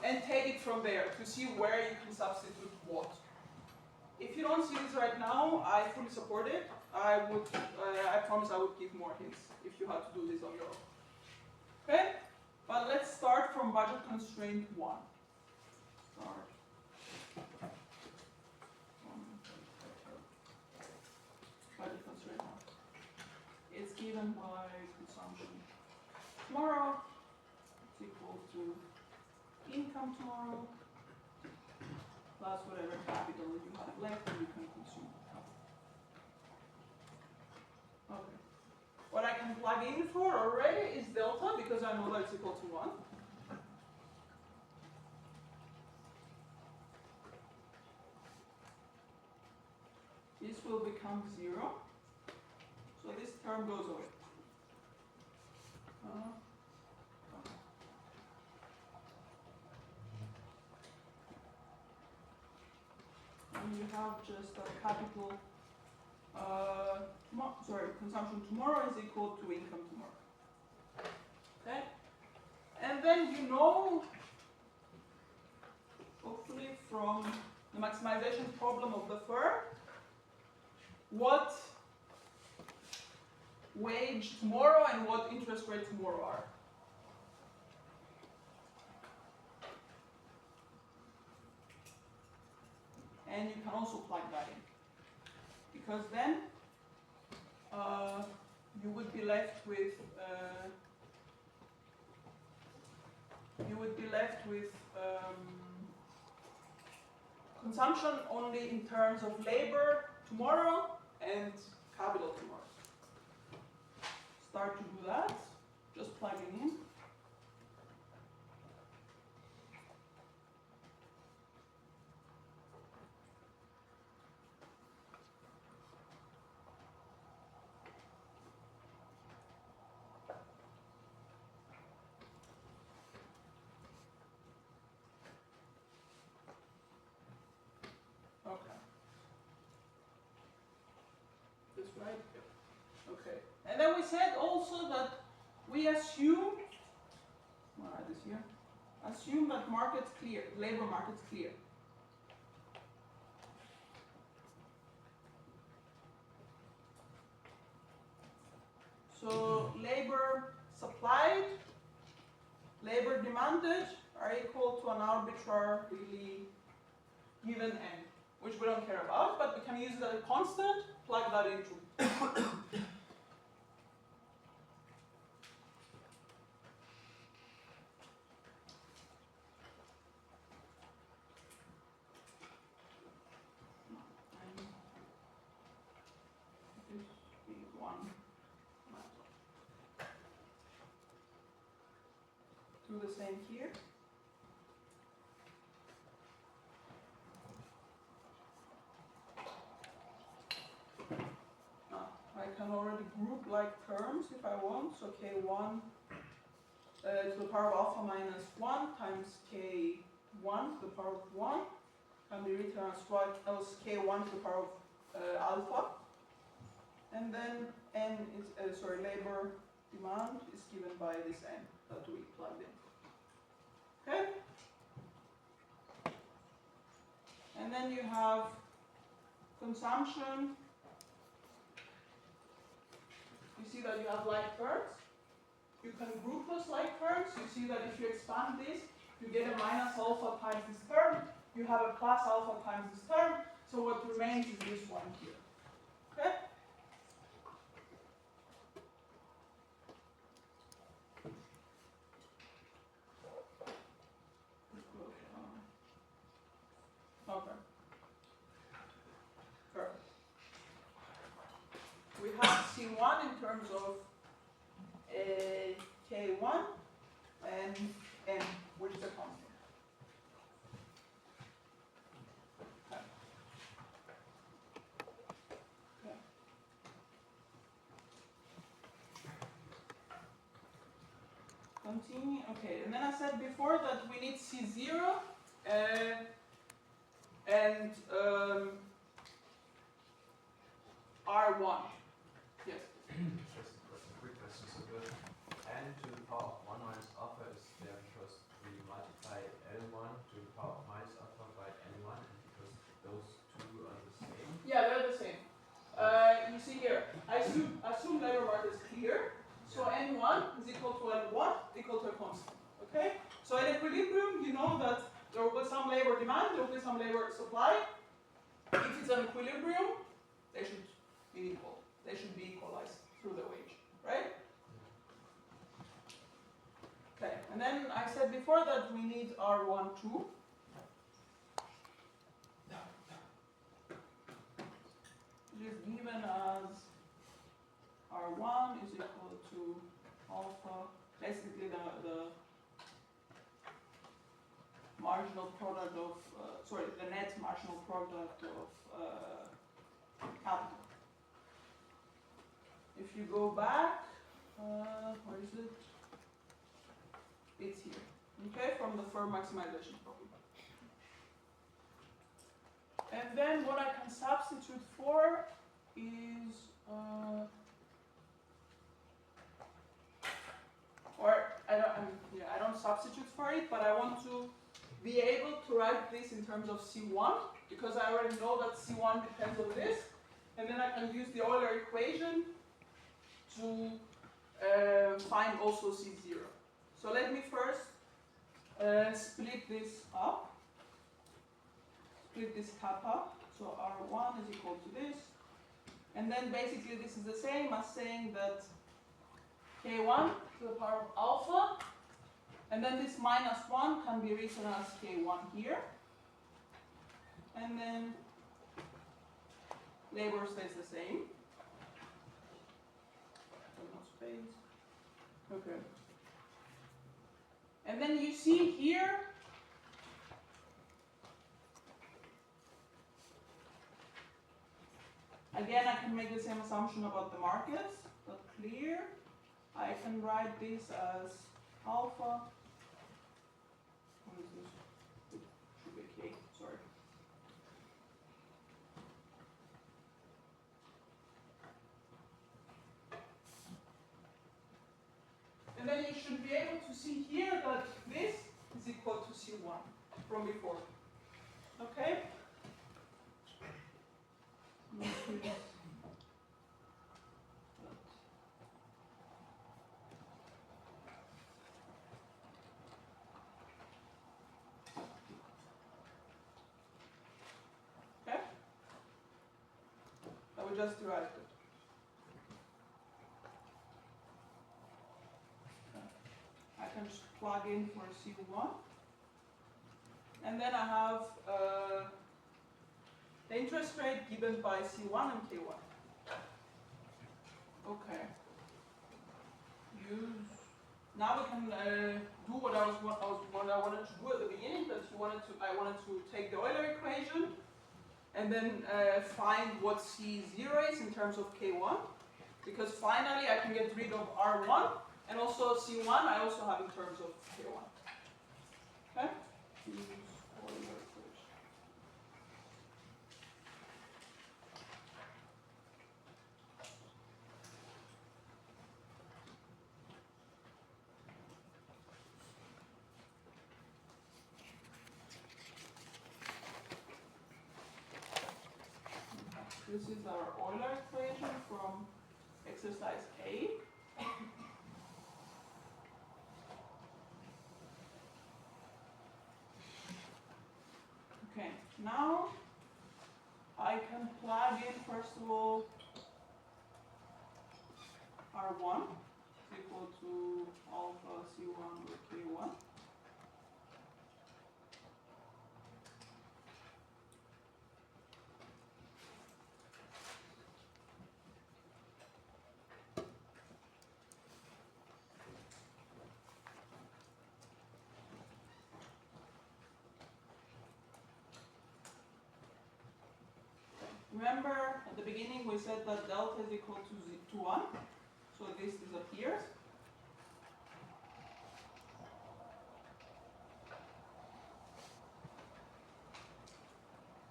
and take it from there to see where you can substitute what. If you don't see this right now, I fully support it. I promise I would give more hints if you had to do this on your own. Okay? But let's start from budget constraint 1. Budget constraint 1. It's given by consumption tomorrow. It's equal to income tomorrow plus whatever capital you have left and you can consume. can plug in for already is delta, because I know that it's equal to 1. This will become 0. So this term goes away. And you have just a capital, consumption tomorrow is equal to income tomorrow. Okay? And then you know, hopefully from the maximization problem of the firm, what wage tomorrow and what interest rate tomorrow are. And you can also plug that in, because then you would be left with consumption only in terms of labor tomorrow and capital tomorrow. Start to do that, just plugging in. Okay. This right? Okay. And then we said also that we assume, I'll write this here, assume that market's clear, labor market's clear. So labor supplied, labor demanded are equal to an arbitrarily given n, which we don't care about, but we can use it as a constant, plug that into. Do the same here. I can already group like terms if I want. So k1 to the power of alpha minus 1 times k1 to the power of 1 can be written as k1 to the power of alpha. And then n is, labor demand is given by this n that we plugged in. Okay? And then you have consumption. You see that you have like terms. You can group those like terms. You see that if you expand this, you get a minus alpha times this term. You have a plus alpha times this term. So what remains is this one here. Okay? Okay. Perfect. We have C1 in terms of K1 and M, which is a constant. Okay. Okay. Continue. Okay, and then I said before that we need C0 and R1. Yes. Just a quick question. So the n to the power of 1 minus alpha is there because we multiply L1 to the power of minus alpha by N1, and because those two are the same? Yeah, they're the same. You see here, I assume labor market is clear, so N1 is equal to N1 equal to a constant. Okay? So at equilibrium, you know that there will be some labor demand, there will be some labor supply. If it's an equilibrium, they should be equal. They should be equalized through the wage, right? Okay, and then I said before that we need R1 too. It is given as R1 is equal alpha, basically the marginal product of, the net marginal product of capital. If you go back, where is it? It's here, okay, from the firm maximization problem. And then what I can substitute for is, I don't substitute for it, but I want to be able to write this in terms of C1, because I already know that C1 depends on this, and then I can use the Euler equation to find also C0. So let me first split this up, split this kappa, so R1 is equal to this, and then basically this is the same as saying that K1 to the power of alpha, and then this minus 1 can be written as K1 here, and then labor stays the same. No space. Okay. And then you see here, again I can make the same assumption about the markets, but clear. I can write this as alpha. What is this? It should be K, sorry. And then you should be able to see here that this is equal to C1 from before. Okay? Okay? I will just derived it. I can just plug in for C1. And then I have the interest rate given by C1 and K1. Okay. Now we can do what I wanted to do at the beginning. That I wanted to take the Euler equation and then find what C0 is in terms of K1, because finally I can get rid of R1, and also C1 I also have in terms of K1. Okay? Use Euler equation. This is our Euler equation from exercise A. Okay, now I can plug in first of all R1 is equal to alpha C1 over K1. Remember, at the beginning we said that delta is equal to 1, so this disappears.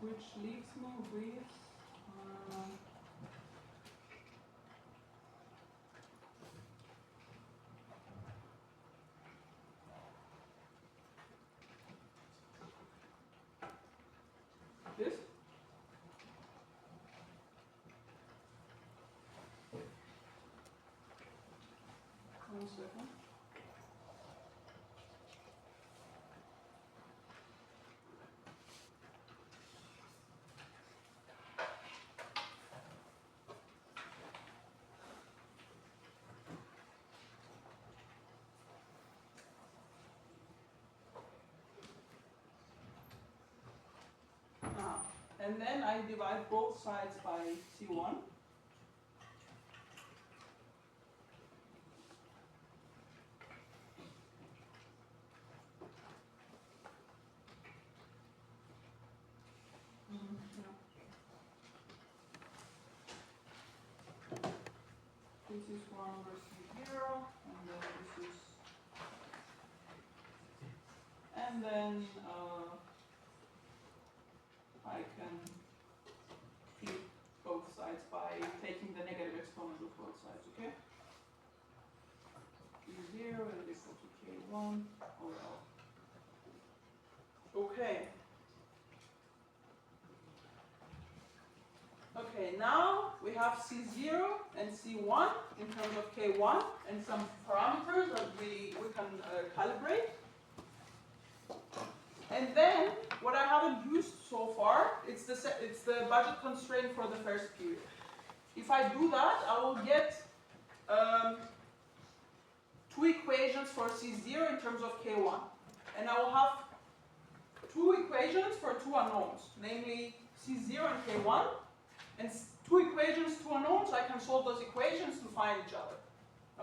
Which leaves me with this. One second. And then I divide both sides by C1. this is 1 over C0, and then this is, and then I can flip both sides by taking the negative exponent of both sides, okay? Q0 is equal to K1 over L. Okay. Okay, now we have C0 and C1 in terms of K1 and some parameters that we can calibrate. And then, what I haven't used so far, it's the budget constraint for the first period. If I do that, I will get two equations for C0 in terms of K1. And I will have two equations for two unknowns, namely C0 and K1. And two equations, two unknowns, I can solve those equations to find each other.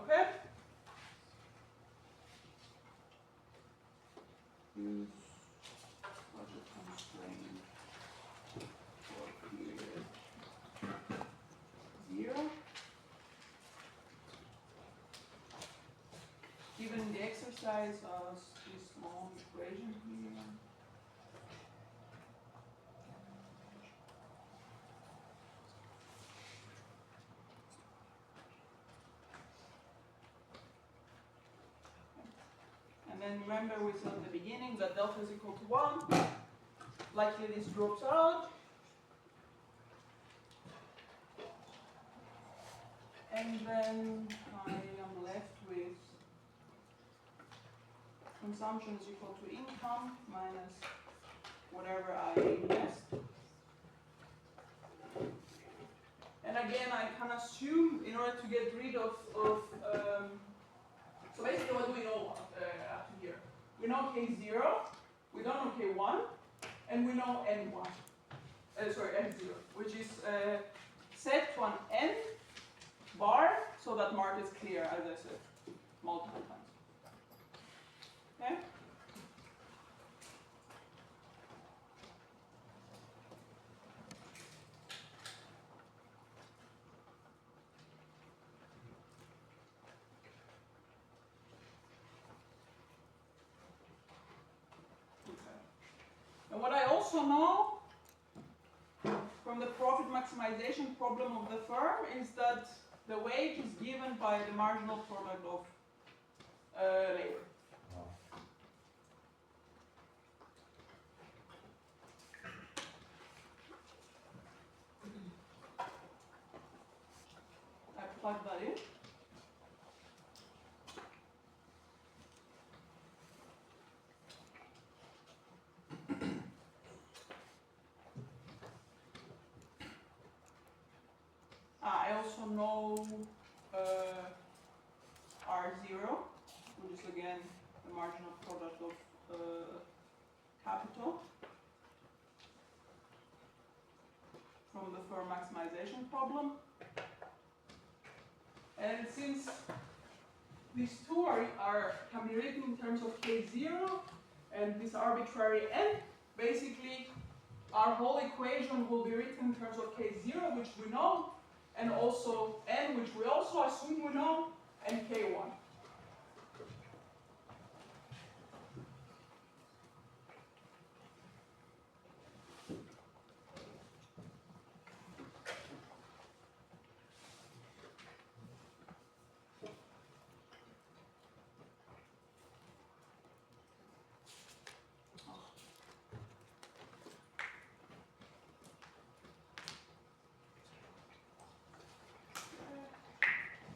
Okay? Use budget constraint for period 0. Given the exercise as this long equation here. And then remember we said at the beginning that delta is equal to 1. Likely this drops out. And then I am left with consumption is equal to income minus whatever I invest. And again, I can assume in order to get rid of so basically what do we know up to here? We know K0, we don't know K1, and we know N1. N0, which is set to an N bar so that mark is clear, as I said, multiple times. Okay? And what I also know from the profit maximization problem of the firm is that the wage is given by the marginal product of labor. I plug that in. I also know R0, which is again the marginal product of capital from the firm maximization problem. And since these two can be written in terms of K0 and this arbitrary N, basically our whole equation will be written in terms of K0, which we know, and also N, which we also assume we know, and K1.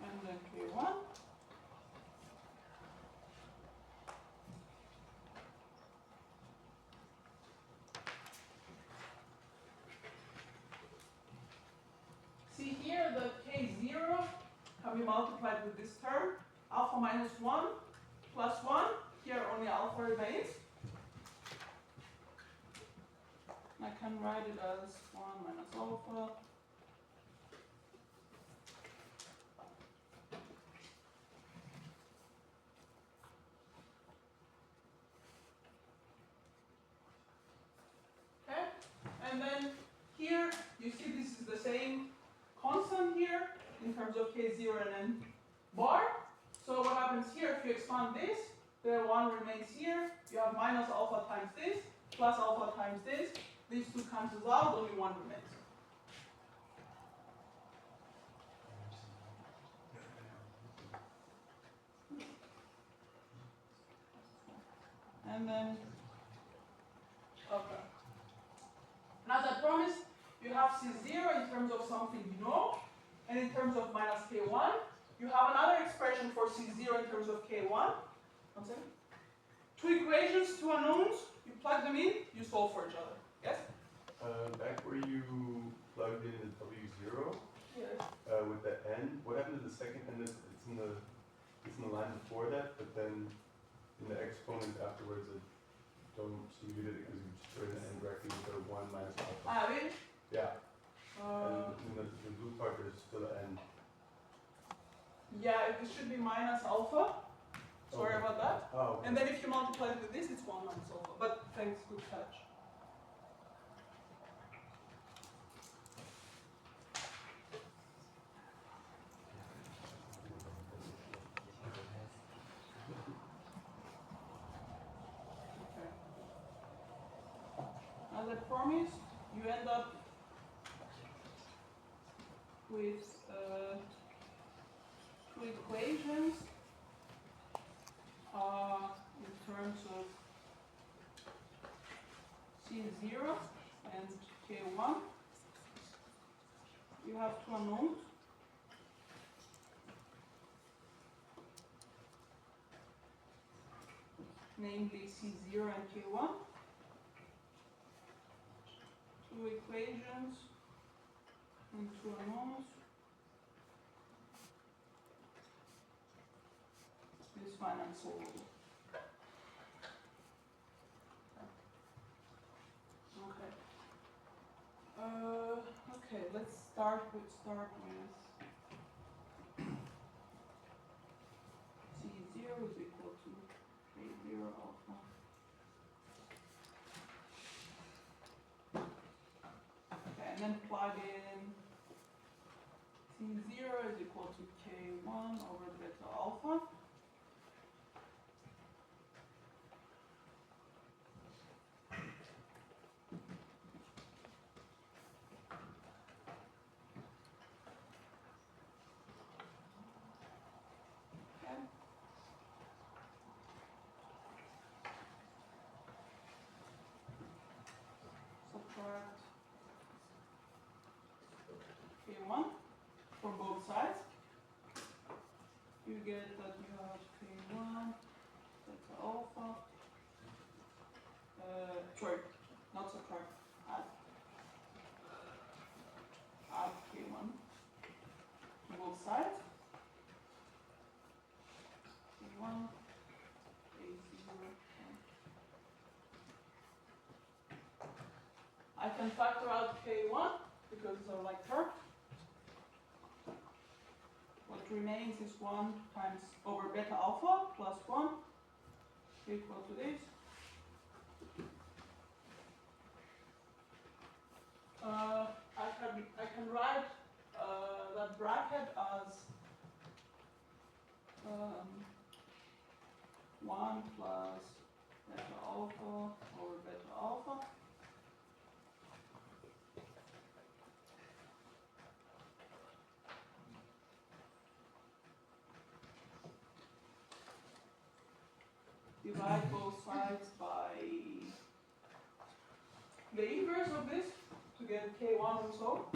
And then K1. See here, the K0 can be multiplied with this term, alpha minus 1 plus 1. Here only alpha remains. I can write it as 1 minus alpha. Okay, and then here you see this is the same constant here in terms of K0. K0 and n bar. So what happens here, if you expand this, the 1 remains here, you have minus alpha times this, plus alpha times this, these two cancels out, only 1 remains. And then, okay. And as I promised, you have C0 in terms of something you know, and in terms of minus K1. You have another expression for C0 in terms of K1. 1 second. Two equations, two unknowns, you plug them in, you solve for each other. Yes? Back where you plugged in the W0 Yes. with the n, what happened to the second n? It's in the line before that, but then in the exponent afterwards it don't see you did it because you just threw in the n directly with the 1 minus alpha. Ah, really? Yeah. And in the blue part there's still an n. Yeah, it should be minus alpha. Sorry Okay. about that. Oh, okay. And then if you multiply it with this, it's 1 minus alpha. But thanks, good catch. Okay. As I promised, you end up with two equations in terms of C0 and K1. You have two unknowns. Namely C0 and K1. Two equations and two unknowns. This one unsolvable. Okay. Okay, let's start with C0 is equal to K0 alpha. Okay, and then plug in C0 is equal to K1 over beta alpha. Subtract K1 from both sides. You get that you have K1, beta alpha. Sorry, not subtract, add. Add K1 to both sides. K1, A0. I can factor out K1 because it's a like term. What remains is 1 times over beta alpha plus 1 equal to this. I can write that bracket as 1 plus beta alpha over beta alpha. Divide both sides by the inverse of this to get K1 and so.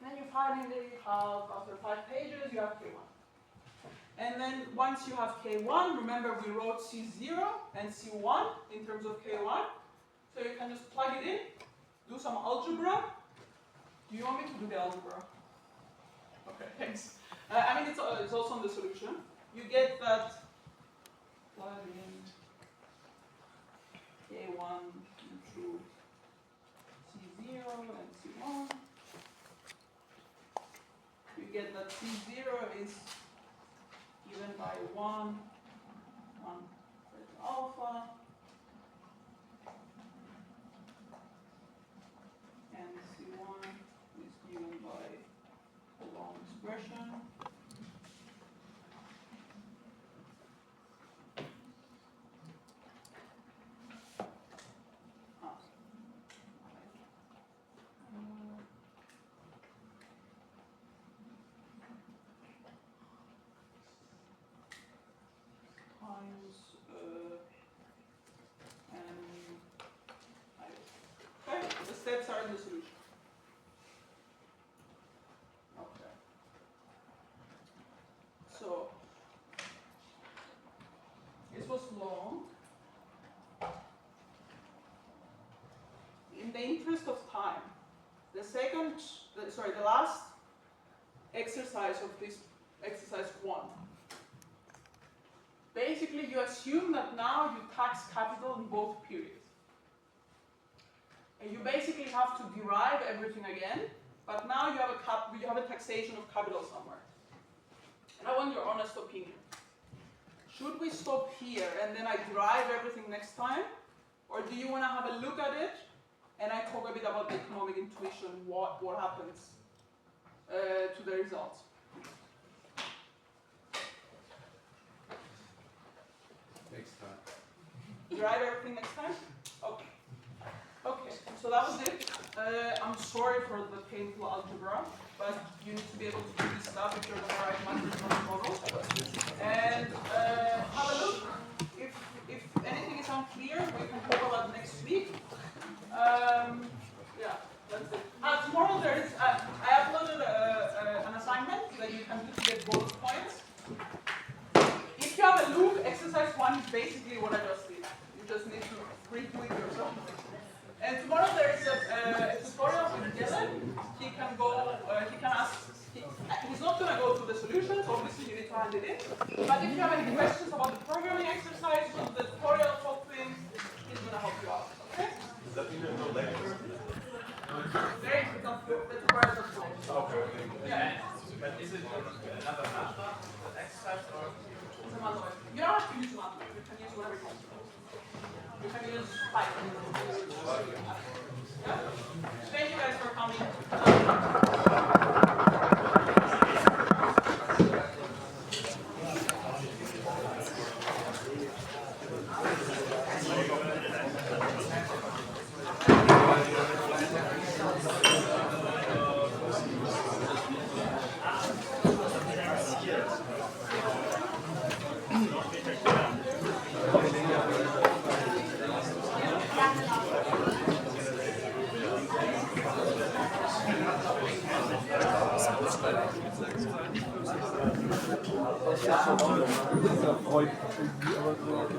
Then you finally have, after 5 pages, you have K1. And then once you have K1, remember we wrote C0 and C1 in terms of K1. So you can just plug it in, do some algebra. Do you want me to do the algebra? Okay, thanks. I mean, it's also on the solution. You get that, plug in K1 into C0 is given by 1 alpha, and C1 is given by a long expression. Times okay, the steps are in the solution. Okay. So this was long. In the interest of time, the last exercise of this exercise 1. Basically, you assume that now you tax capital in both periods. And you basically have to derive everything again, but now you have a taxation of capital somewhere. And I want your honest opinion. Should we stop here and then I derive everything next time? Or do you want to have a look at it and I talk a bit about the economic intuition, what happens to the results? Next time. Derive everything next time? Okay. Okay, so that was it. I'm sorry for the painful algebra, but you need to be able to do this stuff if you're going to write macroeconomic models. And have a look. If anything is unclear, we can talk about next week. Yeah, that's it. Tomorrow there is, I uploaded an assignment that you can do to get bonus points. If you have a look, exercise 1 is basically what I just did. You just need to redo it yourself. And tomorrow there is a tutorial with Dylan. He can go, he can ask, he's not going to go through the solutions, obviously you need to hand it in. But if you have any questions about the programming exercise, the tutorial top things, he's going to help you out. Okay? Does that mean there's no lecture? There is the tutorial top things. Okay. Yeah. But is it another master exercise or? It's a manual. You don't have to use manual. You can use whatever you want. You can use Python. Yeah? Thank you guys for coming. Das ist ja freut mich, aber so.